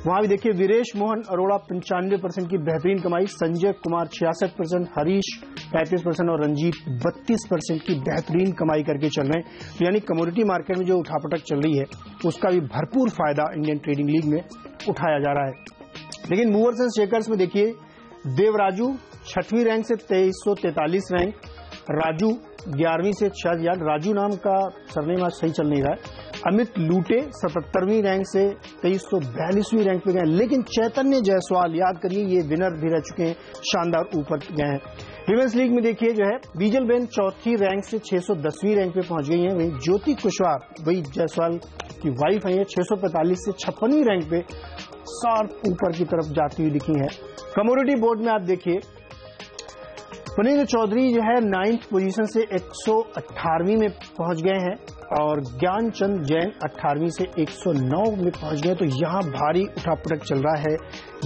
वहां भी देखिए वीरेश मोहन अरोड़ा 95% की बेहतरीन कमाई, संजय कुमार 66%, हरीश 35% और रंजीत 32% की बेहतरीन कमाई करके चल रहे हैं। तो यानी कमोडिटी मार्केट में जो उठापटक चल रही है उसका भी भरपूर फायदा इंडियन ट्रेडिंग लीग में उठाया जा रहा है। लेकिन मूवर्स एंड शेकर्स में देखिए देवराजू 6वीं रैंक से 2343 रैंक, राजू 11वीं से 6000, राजू नाम का सरनेम आज सही चल नहीं रहा है। अमित लूटे 77वीं रैंक से 2342वीं रैंक पे गए, लेकिन चैतन्य जायसवाल याद करिए ये विनर भी रह चुके हैं, शानदार ऊपर गए हैं। विमेंस लीग में देखिए जो है बीजल बेन 4थी रैंक से 610वीं रैंक पे पहुंच गई हैं, वहीं ज्योति कुशवाहा वही जायसवाल की वाइफ है 645 से 56वीं रैंक पे शार्प ऊपर की तरफ जाती हुई दिखी है। कमोडिटी बोर्ड में आप देखिए पुनीत चौधरी जो है 9th पोजीशन से 118वीं में पहुंच गए हैं और ज्ञानचंद जैन 18वीं से 109 में पहुंच गए। तो यहां भारी उठापटक चल रहा है,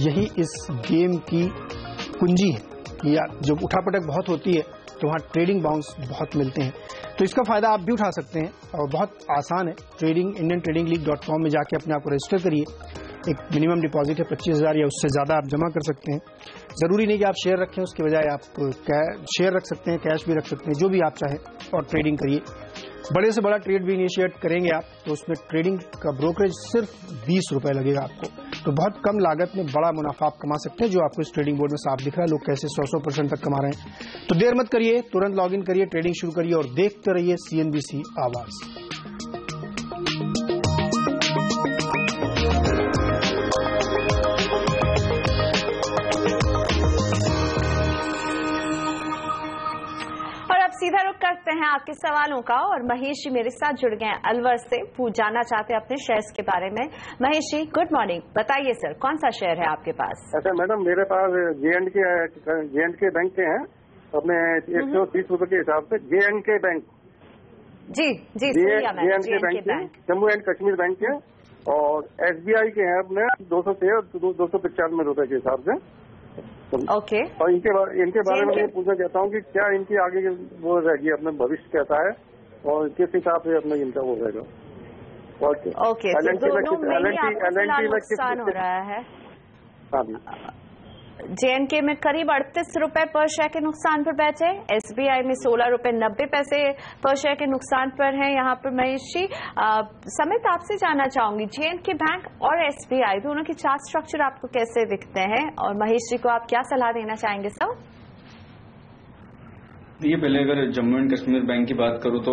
यही इस गेम की कुंजी है कि जब उठापटक बहुत होती है तो वहां ट्रेडिंग बाउंस बहुत मिलते हैं। तो इसका फायदा आप भी उठा सकते हैं और बहुत आसान है। ट्रेडिंग indiantradingleague.com में जाके अपने आप को रजिस्टर करिए, एक मिनिमम डिपॉजिट है 25,000 या उससे ज्यादा आप जमा कर सकते हैं। जरूरी नहीं कि आप शेयर रखें, उसके बजाय आप शेयर रख सकते हैं, कैश भी रख सकते हैं, जो भी आप चाहें और ट्रेडिंग करिए। बड़े से बड़ा ट्रेड भी इनिशिएट करेंगे आप तो उसमें ट्रेडिंग का ब्रोकरेज सिर्फ 20 रुपए लगेगा आपको। तो बहुत कम लागत में बड़ा मुनाफा आप कमा सकते हैं, जो आपको इस ट्रेडिंग बोर्ड में साफ दिख रहा है। लोग कैसे 100% तक कमा रहे हैं। तो देर मत करिए, तुरंत लॉग इन करिए, ट्रेडिंग शुरू करिए और देखते रहिए CNBC आवाज। रुख करते हैं आपके सवालों का और महेश जी मेरे साथ जुड़ गए हैं अलवर से, जानना चाहते हैं अपने शेयर्स के बारे में। महेश जी गुड मॉर्निंग, बताइए सर कौन सा शेयर है आपके पास? अच्छा मैडम, मेरे पास J&K बैंक के हैं अपने 130 रुपए के हिसाब से। J&K बैंक जी जी J&K bank, Jammu and Kashmir bank के, और SBI के हैं अपने 295 रुपए के हिसाब से। ओके। और इनके बारे में मैं पूछना चाहता हूँ कि क्या इनकी आगे वो रहेगी, अपने भविष्य कैसा है और किस हिसाब से अपना इनका वो रहेगा? ओके, दोनों में ही नुकसान हो रहा है। J&K में करीब 38 रुपए पर शेयर के नुकसान पर बैठे, SBI में 16 रुपए 90 पैसे पर शेयर के नुकसान पर है। यहाँ पर महेश जी समित आपसे जानना चाहूंगी, J&K बैंक और SBI दोनों की चार्ट स्ट्रक्चर आपको कैसे दिखते हैं और महेश जी को आप क्या सलाह देना चाहेंगे सर? ये पहले अगर जम्मू एंड कश्मीर बैंक की बात करूं तो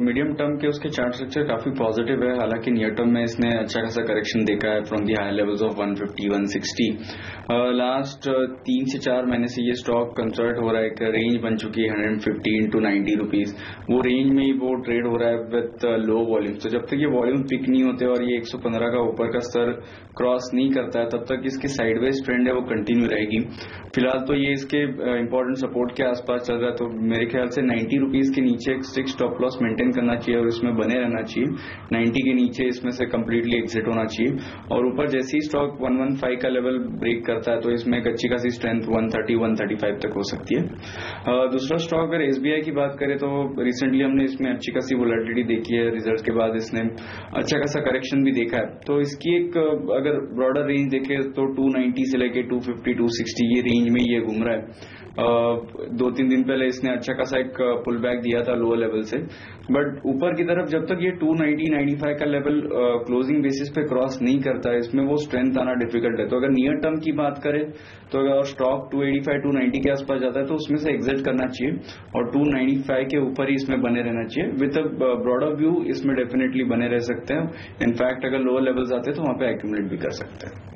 मीडियम टर्म के उसके चार्ट स्ट्रक्चर काफी पॉजिटिव है। हालांकि नियर टर्म में इसने अच्छा खासा करेक्शन देखा है from the high levels of 150-160। Last 3 से 4 महीने से ये स्टॉक कंसल्ट हो रहा है, एक रेंज बन चुकी है 115 to 90 रुपीज। वो रेंज में ही वो ट्रेड हो रहा है विथ लो वॉल्यूम। तो जब तक ये वॉल्यूम पिक नहीं होते और ये 115 का ऊपर का स्तर क्रॉस नहीं करता है तब तक इसकी साइडवेज ट्रेंड है वो कंटिन्यू रहेगी। फिलहाल तो ये इसके इंपॉर्टेंट सपोर्ट के आसपास चल रहा है, तो मेरे ख्याल से 90 रुपीज के नीचे एक स्ट्रिक्ट स्टॉप लॉस मेंटेन करना चाहिए और इसमें बने रहना चाहिए। 90 के नीचे इसमें से कंप्लीटली एग्जिट होना चाहिए और ऊपर जैसे ही स्टॉक 115 का लेवल ब्रेक करता है तो इसमें एक अच्छी खासी स्ट्रेंथ 130-135 तक हो सकती है। दूसरा स्टॉक अगर SBI की बात करें तो रिसेंटली हमने इसमें अच्छी खासी वोलेटिलिटी देखी है, रिजल्ट के बाद इसने अच्छा खासा करेक्शन भी देखा है। तो इसकी एक अगर ब्रॉडर रेंज देखें तो 290 से लेके 250-260 ये रेंज में ये घूम रहा है। 2-3 दिन पहले इसने अच्छा खासा एक पुल बैक दिया था लोअर लेवल से, बट ऊपर की तरफ जब तक ये 290-95 का लेवल क्लोजिंग बेसिस पे क्रॉस नहीं करता है इसमें वो स्ट्रेंथ आना डिफिकल्ट है। तो अगर नियर टर्म की बात करें तो अगर स्टॉक 285-290 के आसपास जाता है तो उसमें से एग्जिट करना चाहिए और 295 के ऊपर ही इसमें बने रहना चाहिए। विद अ ब्रॉडर व्यू इसमें डेफिनेटली बने रह सकते हैं। इनफैक्ट अगर लोअर लेवल्स आते हैं तो वहां पे एक्यूमुलेट भी कर सकते हैं।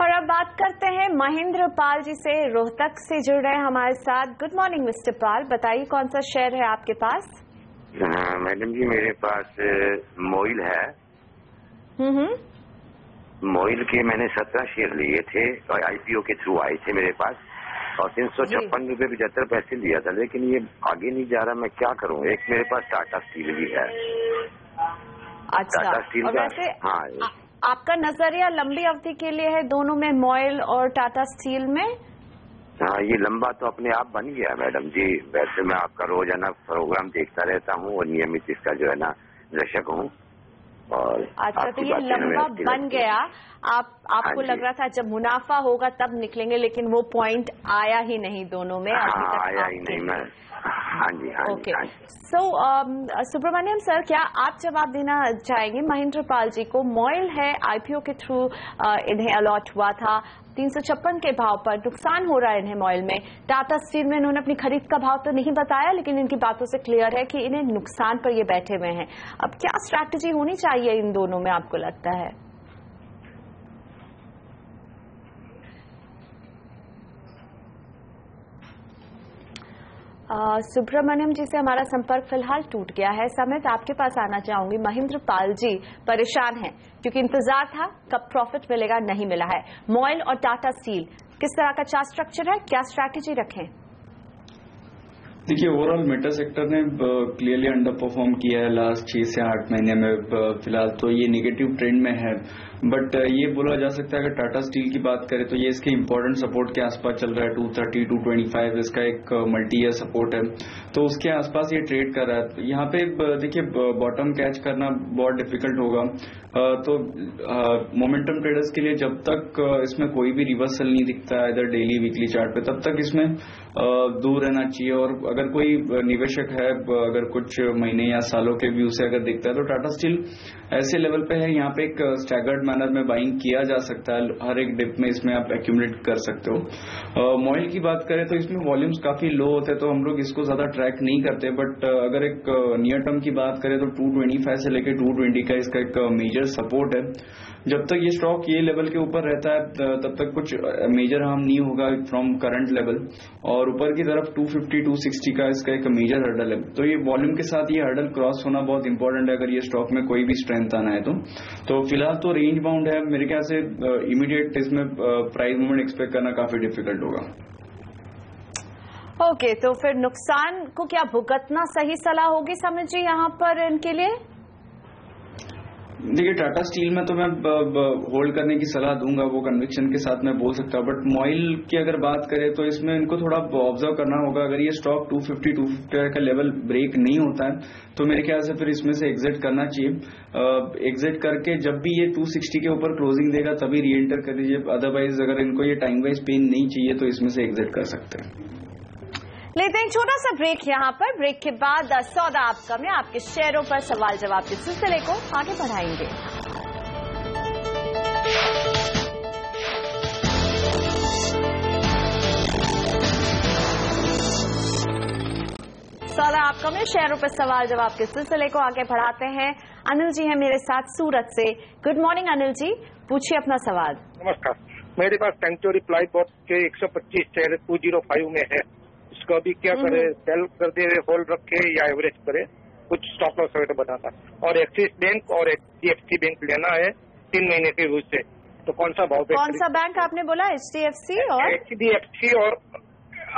और अब बात करते हैं महेंद्र पाल जी से, रोहतक से जुड़ रहे हैं हमारे साथ। गुड मॉर्निंग मिस्टर पाल, बताइए कौन सा शेयर है आपके पास? मैडम जी मेरे पास मोइल है। मोइल के मैंने 17 शेयर लिए थे और IPO के थ्रू आए थे मेरे पास और 356 रुपये 75 पैसे लिया था, लेकिन ये आगे नहीं जा रहा, मैं क्या करूं? एक मेरे पास टाटा स्टील भी है। अच्छा, टाटा स्टील और वैसे आपका नजरिया लंबी अवधि के लिए है दोनों में, मोइल और टाटा स्टील में? हाँ, ये लंबा तो अपने आप बन गया मैडम जी। वैसे मैं आपका रोजाना प्रोग्राम देखता रहता हूँ और नियमित इसका जो है ना दर्शक हूँ। और अच्छा, तो ये लंबा बन गया, आपको लग रहा था जब मुनाफा होगा तब निकलेंगे, लेकिन वो पॉइंट आया ही नहीं दोनों में। आया ही नहीं। मैं हाँ जी। ओके, सो सुब्रमण्यम सर, क्या आप जवाब देना चाहेंगे महेंद्र पाल जी को? मोइल है, IPO के थ्रू इन्हें अलॉट हुआ था 356 के भाव पर, नुकसान हो रहा है इन्हें मोइल में। टाटा स्टील में इन्होंने अपनी खरीद का भाव तो नहीं बताया, लेकिन इनकी बातों से क्लियर है कि इन्हें नुकसान पर ये बैठे हुए हैं। अब क्या स्ट्रैटेजी होनी चाहिए इन दोनों में आपको लगता है? सुब्रमण्यम जी से हमारा संपर्क फिलहाल टूट गया है। समित आपके पास आना चाहूंगी। महेंद्र पाल जी परेशान हैं क्योंकि इंतजार था कब प्रॉफिट मिलेगा, नहीं मिला है। मोइल और टाटा स्टील किस तरह का चार्ट स्ट्रक्चर है, क्या स्ट्रैटेजी रखें? देखिए, ओवरऑल मेटल सेक्टर ने क्लियरली अंडर परफॉर्म किया है लास्ट 6 से 8 महीने में। फिलहाल तो ये नेगेटिव ट्रेंड में है, बट ये बोला जा सकता है अगर टाटा स्टील की बात करें तो ये इसके इंपॉर्टेंट सपोर्ट के आसपास चल रहा है। 230-225 इसका एक मल्टी ईयर सपोर्ट है, तो उसके आसपास ये ट्रेड कर रहा है। यहाँ पे देखिए बॉटम कैच करना बहुत डिफिकल्ट होगा, तो मोमेंटम ट्रेडर्स के लिए जब तक इसमें कोई भी रिवर्सल नहीं दिखता है इधर डेली वीकली चार्ट पे, तब तक इसमें दूर रहना चाहिए। और अगर कोई निवेशक है अगर कुछ महीने या सालों के व्यू से अगर दिखता है तो टाटा स्टील ऐसे लेवल पे है, यहाँ पे एक स्टैगर्ड मैनर में बाइंग किया जा सकता है। हर एक डिप में इसमें आप एक्यूमुलेट कर सकते हो। मोइल की बात करें तो इसमें वॉल्यूम्स काफी लो होते हैं, तो हम लोग इसको ज्यादा ट्रैक नहीं करते, बट अगर एक नियर टर्म की बात करें तो 225 से लेकर 220 का इसका एक मेजर सपोर्ट है। जब तक ये स्टॉक ये लेवल के ऊपर रहता है तब तक कुछ मेजर हार्म नहीं होगा फ्रॉम करंट लेवल। और और ऊपर की तरफ 250 260 का इसका एक मेजर हर्डल है। तो ये वॉल्यूम के साथ ये हर्डल क्रॉस होना बहुत इंपॉर्टेंट है अगर ये स्टॉक में कोई भी स्ट्रेंथ आना है तो फिलहाल तो रेंज बाउंड है। मेरे ख्याल से इमीडिएट इसमें प्राइस मूवमेंट एक्सपेक्ट करना काफी डिफिकल्ट होगा। ओके, तो फिर नुकसान को क्या भुगतना सही सलाह होगी समझ जी यहाँ पर इनके लिए? देखिए, टाटा स्टील में तो मैं होल्ड करने की सलाह दूंगा, वो कन्विक्शन के साथ मैं बोल सकता हूँ। बट मॉइल की अगर बात करें तो इसमें इनको थोड़ा ऑब्जर्व करना होगा। अगर ये स्टॉक 250 का लेवल ब्रेक नहीं होता है तो मेरे ख्याल से फिर इसमें से एग्जिट करना चाहिए। एग्जिट करके जब भी ये 260 के ऊपर क्लोजिंग देगा तभी री एंटर कर दीजिए। अदरवाइज अगर इनको ये टाइम वाइज पेन नहीं चाहिए तो इसमें से एग्जिट कर सकते हैं। लेते हैं छोटा सा ब्रेक यहाँ पर। ब्रेक के बाद सौदा आपका में आपके शेयरों पर सवाल जवाब के सिलसिले को आगे बढ़ाएंगे। सौदा आपका में शेयरों पर सवाल जवाब के सिलसिले को आगे बढ़ाते हैं। अनिल जी हैं मेरे साथ सूरत से। गुड मॉर्निंग अनिल जी, पूछिए अपना सवाल। नमस्कार, मेरे पास सेंचुरी प्लाईबोर्ड के 125 शेयर 205 में है, उसको अभी क्या करे? सेल कर दे, होल्ड रखे या एवरेज करे? कुछ स्टॉप लॉस रेट बताता। और एक्सिस बैंक और HDFC बैंक लेना है 3 महीने के रूप से, तो कौन सा भाव? कौन सा बैंक आपने बोला? HDFC और HDFC और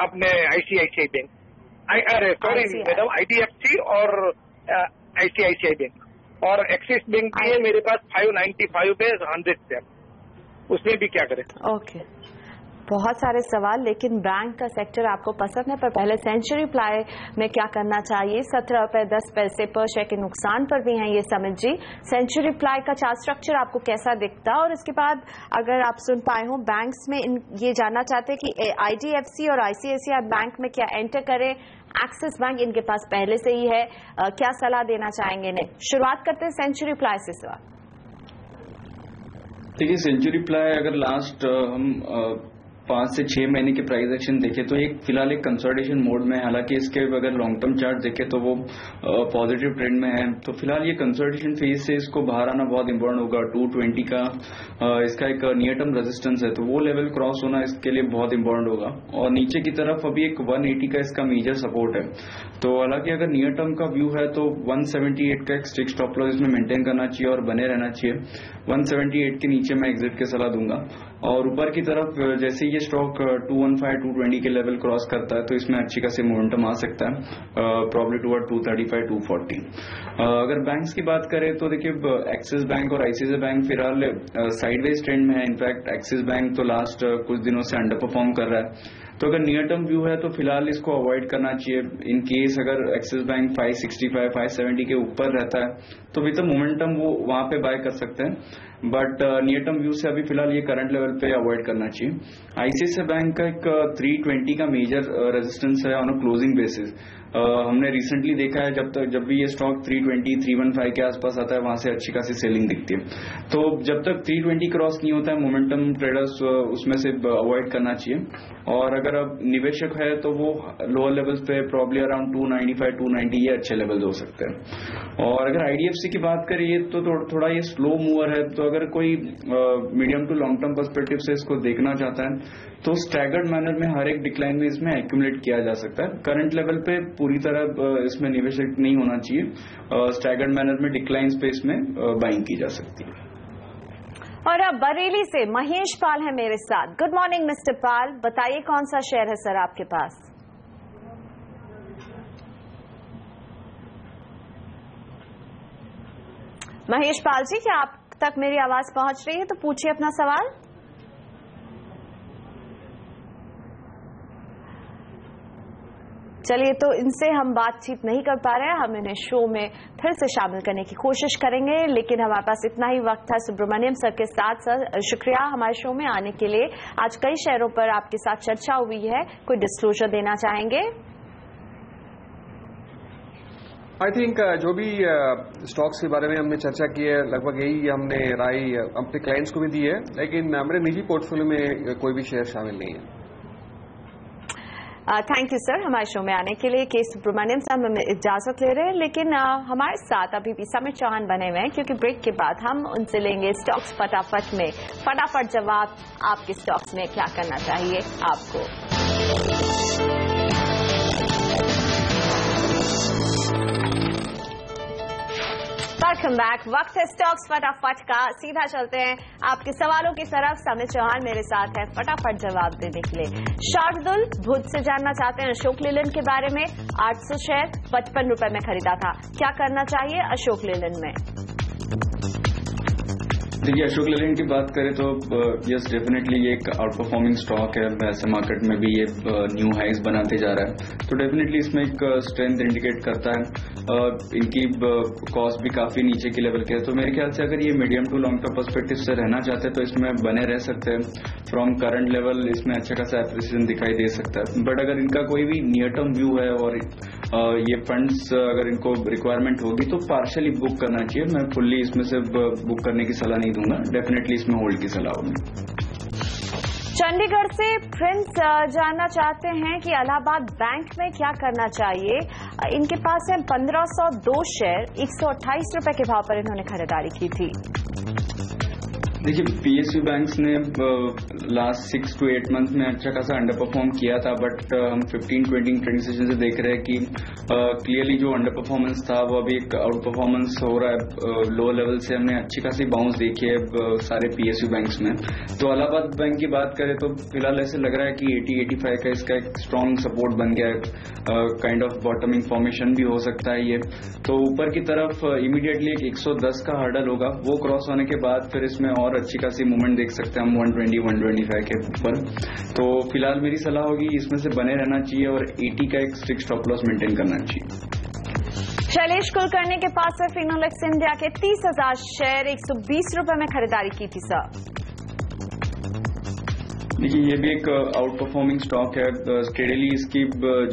अपने ICICI बैंक, अरे सॉरी मैडम, IDFC और ICICI बैंक। और एक्सिस बैंक भी है मेरे पास 595 पे 100 शेयर, उसमें भी क्या करें? ओके, बहुत सारे सवाल, लेकिन बैंक का सेक्टर आपको पसंद है। पर पहले सेंचुरी प्लाई में क्या करना चाहिए? 17 रुपए 10 पैसे पर शेयर के नुकसान पर भी हैं ये समित जी। सेंचुरी प्लाई का चार्ट स्ट्रक्चर आपको कैसा दिखता? और इसके बाद अगर आप सुन पाए हो बैंक्स में ये जानना चाहते हैं कि IDFC और ICICI बैंक में क्या एंटर करें? एक्सिस बैंक इनके पास पहले से ही है, क्या सलाह देना चाहेंगे इन्हें? शुरुआत करते हैं सेंचुरी प्लाई से सवाल। देखिए, सेंचुरी प्लाई अगर लास्ट हम 5 से 6 महीने के प्राइस एक्शन देखें तो एक फिलहाल एक कंसोलिडेशन मोड में है। हालांकि इसके अगर लॉन्ग टर्म चार्ट देखें तो वो पॉजिटिव ट्रेंड में है। तो फिलहाल ये कंसोलिडेशन फेज से इसको बाहर आना बहुत इंपॉर्टेंट होगा। 220 का इसका एक नियर टर्म रेजिस्टेंस है, तो वो लेवल क्रॉस होना इसके लिए बहुत इंपॉर्टेंट होगा। और नीचे की तरफ अभी एक 180 का इसका मेजर सपोर्ट है। तो हालांकि अगर नियर टर्म का व्यू है तो 178 का एक स्ट्रिक्ट स्टॉप लॉस इसमें मेंटेन करना चाहिए और बने रहना चाहिए। 178 के नीचे मैं एग्जिट की सलाह दूंगा। और ऊपर की तरफ जैसे ये स्टॉक 215 220 के लेवल क्रॉस करता है तो इसमें अच्छी खासी मोमेंटम आ सकता है, प्रॉब्ली टुवर्ड 235 240। अगर बैंक्स की बात करें तो देखिए, एक्सिस बैंक और ICICI बैंक फिलहाल साइडवेज ट्रेंड में है। इनफैक्ट एक्सिस बैंक तो लास्ट कुछ दिनों से अंडर परफॉर्म कर रहा है। तो अगर नियर टर्म व्यू है तो फिलहाल इसको अवॉइड करना चाहिए। इन केस अगर एक्सिस बैंक 565 570 के ऊपर रहता है तो विद द मोमेंटम वो वहां पे बाय कर सकते हैं। बट नियर टर्म व्यू से अभी फिलहाल ये करंट लेवल पे अवॉइड करना चाहिए। ICICI बैंक का एक 320 का मेजर रेजिस्टेंस है ऑन अ क्लोजिंग बेसिस। हमने रिसेंटली देखा है जब भी ये स्टॉक 320 315 के आसपास आता है वहां से अच्छी खासी सेलिंग दिखती है। तो जब तक 320 क्रॉस नहीं होता है मोमेंटम ट्रेडर्स उसमें से अवॉइड करना चाहिए। और अगर अब निवेशक है तो वो लोअर लेवल्स पे प्रॉब्ली अराउंड 295 290 ये अच्छे लेवल्स हो सकते हैं। और अगर IDFC की बात करिए तो थोड़ा ये स्लो मूवर है। तो अगर कोई medium to long term perspective से इसको देखना चाहता है तो स्टैगर्ड मैनर में हर एक डिक्लाइन में इसमें एक्यूमुलेट किया जा सकता है। करंट लेवल पे पूरी तरह इसमें निवेशक नहीं होना चाहिए। स्टैगर्ड मैनर में डिक्लाइंस पे इसमें बाइंग की जा सकती है। और अब बरेली से महेश पाल है मेरे साथ। गुड मॉर्निंग मिस्टर पाल, बताइए कौन सा शेयर है सर आपके पास? महेश पाल जी, क्या आप तक मेरी आवाज पहुंच रही है? तो पूछिए अपना सवाल। चलिए, तो इनसे हम बातचीत नहीं कर पा रहे हैं। हम इन्हें शो में फिर से शामिल करने की कोशिश करेंगे, लेकिन हमारे पास इतना ही वक्त था। सुब्रमण्यम सर के साथ सर शुक्रिया हमारे शो में आने के लिए। आज कई शेयरों पर आपके साथ चर्चा हुई है, कोई डिस्क्लोजर देना चाहेंगे? आई थिंक जो भी स्टॉक्स के बारे में हमने चर्चा की है लगभग यही हमने राय अपने क्लाइंट्स को भी दी है, लेकिन मेरे निजी पोर्टफोलियो में कोई भी शेयर शामिल नहीं है। थैंक यू सर, हमारे शो में आने के लिए। के सुब्रमण्यम साहब हमें इजाजत ले रहे हैं, लेकिन हमारे साथ अभी भी समित चौहान बने हुए हैं, क्योंकि ब्रेक के बाद हम उनसे लेंगे स्टॉक्स फटाफट में फटाफट जवाब। आपके स्टॉक्स में क्या करना चाहिए आपको? Welcome back. वक्त है स्टॉक्स फटाफट का। सीधा चलते हैं आपके सवालों की तरफ। समित चौहान मेरे साथ है फटाफट जवाब देने के लिए। शार्दुल भुज से जानना चाहते हैं अशोक लेलैंड के बारे में। 800 शेयर 55 रुपए में खरीदा था, क्या करना चाहिए अशोक लेलैंड में? देखिए, अशोक लेलैंड की बात करें तो यस डेफिनेटली ये एक आउट परफॉर्मिंग स्टॉक है। वैसे मार्केट में भी ये न्यू हाइज बनाते जा रहा है, तो डेफिनेटली इसमें एक स्ट्रेंथ इंडिकेट करता है। इनकी कॉस्ट भी काफी नीचे की लेवल के है, तो मेरे ख्याल से अगर ये medium to long term perspective से रहना चाहते हैं तो इसमें बने रह सकते हैं। फ्रॉम करंट लेवल इसमें अच्छा खासा एप्रिसिएशन दिखाई दे सकता है, बट अगर इनका कोई भी नियर टर्म व्यू है और ये फंड्स अगर इनको रिक्वायरमेंट होगी तो पार्शियली बुक करना चाहिए। मैं फुल्ली इसमें से बुक करने की सलाह नहीं दूंगा, डेफिनेटली इसमें होल्ड की सलाह होगी। चंडीगढ़ से प्रिंस जानना चाहते हैं कि इलाहाबाद बैंक में क्या करना चाहिए। इनके पास है 1502 शेयर, 128 रुपए के भाव पर इन्होंने खरीदारी की थी। देखिए, पीएसयू बैंक्स ने लास्ट 6 to 8 मंथ में अच्छा खासा अंडर परफॉर्म किया था, बट हम 15-20 ट्रेडिंग सेशन से देख रहे हैं कि क्लियरली जो अंडर परफॉर्मेंस था वो अभी एक आउट परफॉर्मेंस हो रहा है। लो लेवल से हमने अच्छी खासी बाउंस देखी है सारे पीएसयू बैंक्स में। तो इलाहाबाद बैंक की बात करें तो फिलहाल ऐसे लग रहा है कि 80-85 का इसका एक स्ट्रांग सपोर्ट बन गया है। काइंड ऑफ बॉटमिंग फॉर्मेशन भी हो सकता है ये। तो ऊपर की तरफ इमीडिएटली एक 110 का हर्डल होगा, वो क्रॉस होने के बाद फिर इसमें और अच्छी खासी मूवमेंट देख सकते हैं हम 120-125 के ऊपर। तो फिलहाल मेरी सलाह होगी इसमें से बने रहना चाहिए और 80 का एक स्ट्रिक्ट स्टॉप लॉस मेंटेन करना चाहिए। शैलेश कुलकर्णी के पास से फिनोलेक्स इंडिया के 30,000 शेयर 120 रुपए में खरीदारी की थी सर। देखिए, ये भी एक आउट परफॉर्मिंग स्टॉक है। स्टेडीली इसकी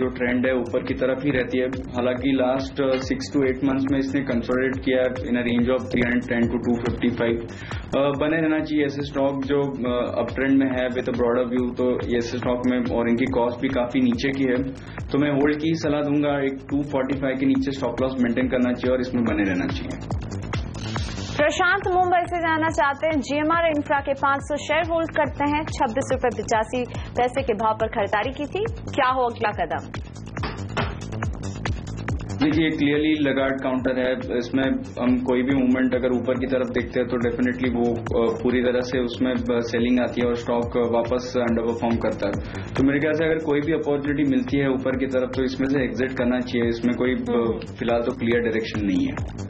जो ट्रेंड है ऊपर की तरफ ही रहती है। हालांकि लास्ट 6 to 8 मंथ्स में इसने कंसोलिडेट किया है इन अ रेंज ऑफ 310 to 255। बने रहना चाहिए ऐसे स्टॉक जो अप ट्रेंड में है विद अ ब्रॉडर व्यू। तो ऐसे स्टॉक में और इनकी कॉस्ट भी काफी नीचे की है, तो मैं होल्ड की सलाह दूंगा। एक 245 के नीचे स्टॉप लॉस मेंटेन करना चाहिए और इसमें बने रहना चाहिए। प्रशांत मुंबई से जानना चाहते हैं जीएमआर इंफ्रा के 500 शेयर होल्ड करते हैं, 26 रुपए 85 पैसे के भाव पर खरीदारी की थी, क्या हो अगला कदम? देखिए, क्लियरली लगार्ड काउंटर है। इसमें हम कोई भी मूवमेंट अगर ऊपर की तरफ देखते हैं तो डेफिनेटली वो पूरी तरह से उसमें सेलिंग आती है और स्टॉक वापस अंडर परफॉर्म करता है। तो मेरे ख्याल से अगर कोई भी अपॉर्चुनिटी मिलती है ऊपर की तरफ तो इसमें से एग्जिट करना चाहिए। इसमें कोई फिलहाल तो क्लियर डायरेक्शन नहीं है।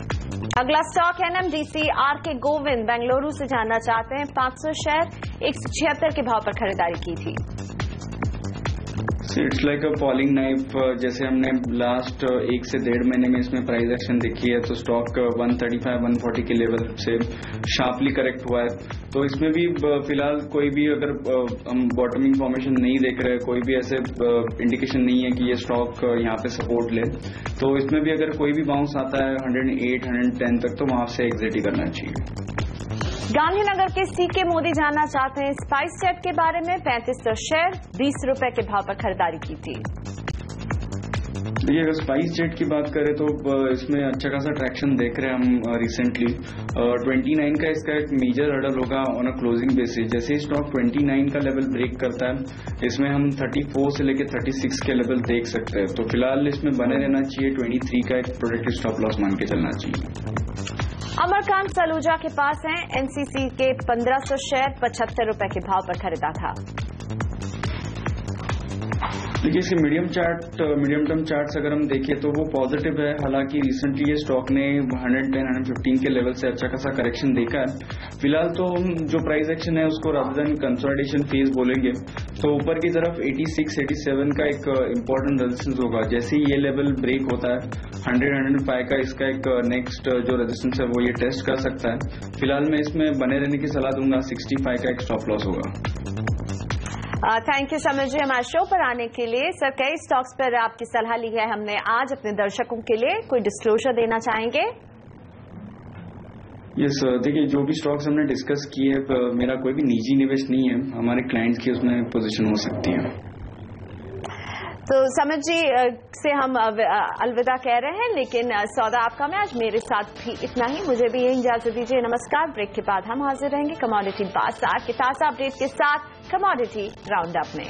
अगला स्टॉक एनएमडीसी आर के गोविंद बेंगलुरु से जानना चाहते हैं 500 शेयर 176 के भाव पर खरीदारी की थी। It's like a falling knife. जैसे हमने लास्ट 1 से 1.5 महीने में इसमें प्राइस एक्शन देखी है तो स्टॉक 135-140 के लेवल से शार्पली करेक्ट हुआ है। तो इसमें भी फिलहाल कोई भी अगर हम बॉटमिंग फॉर्मेशन नहीं देख रहे, कोई भी ऐसे इंडिकेशन नहीं है कि ये स्टॉक यहाँ पे सपोर्ट ले, तो इसमें भी अगर कोई भी बाउंस आता है 108-110 तक तो वहां से एग्जिट ही करना चाहिए। गांधीनगर के सीके मोदी जानना चाहते हैं स्पाइस जेट के बारे में। 3500 शेयर 20 रुपए के भाव पर खरीदारी की थी। देखिए, अगर स्पाइस जेट की बात करें तो इसमें अच्छा खासा ट्रैक्शन देख रहे हैं हम रिसेंटली। 29 का इसका एक मेजर हर्डल होगा ऑन अ क्लोजिंग बेसिस। जैसे ही स्टॉक 29 का लेवल ब्रेक करता है इसमें हम 34 से लेकर 36 के लेवल देख सकते हैं। तो फिलहाल इसमें बने रहना चाहिए। 23 का एक प्रोडक्टिव स्टॉप लॉस मान के चलना चाहिए। अमरकांत सलूजा के पास हैं एनसीसी के 1500 शेयर 75 रुपए के भाव पर खरीदा था। देखिए, इसके मीडियम टर्म चार्ट्स अगर हम देखें तो वो पॉजिटिव है। हालांकि रिसेंटली ये स्टॉक ने 110-115 के लेवल से अच्छा खासा करेक्शन देखा है। फिलहाल तो हम जो प्राइस एक्शन है उसको रादर देन कंसोलिडेशन फेज बोलेंगे। तो ऊपर की तरफ 86-87 का एक इम्पोर्टेंट रेजिस्टेंस होगा। जैसे ही ये लेवल ब्रेक होता है 100-105 का इसका एक नेक्स्ट जो रेजिस्टेंस है वो ये टेस्ट कर सकता है। फिलहाल मैं इसमें बने रहने की सलाह दूंगा। 65 का एक स्टॉप लॉस होगा। थैंक यू समर जी हमारे शो पर आने के लिए। सर, कई स्टॉक्स पर आपकी सलाह ली है हमने आज अपने दर्शकों के लिए, कोई डिस्क्लोजर देना चाहेंगे? यस, देखिए जो भी स्टॉक्स हमने डिस्कस किए मेरा कोई भी निजी निवेश नहीं है, हमारे क्लाइंट्स की उसमें पोजीशन हो सकती है। तो समझ जी से हम अलविदा कह रहे हैं, लेकिन सौदा आपका में आज मेरे साथ भी इतना ही। मुझे भी यही इजाजत दीजिए। नमस्कार। ब्रेक के बाद हम हाजिर रहेंगे कमोडिटी बाजार के ताजा अपडेट के साथ कमोडिटी राउंड अप में।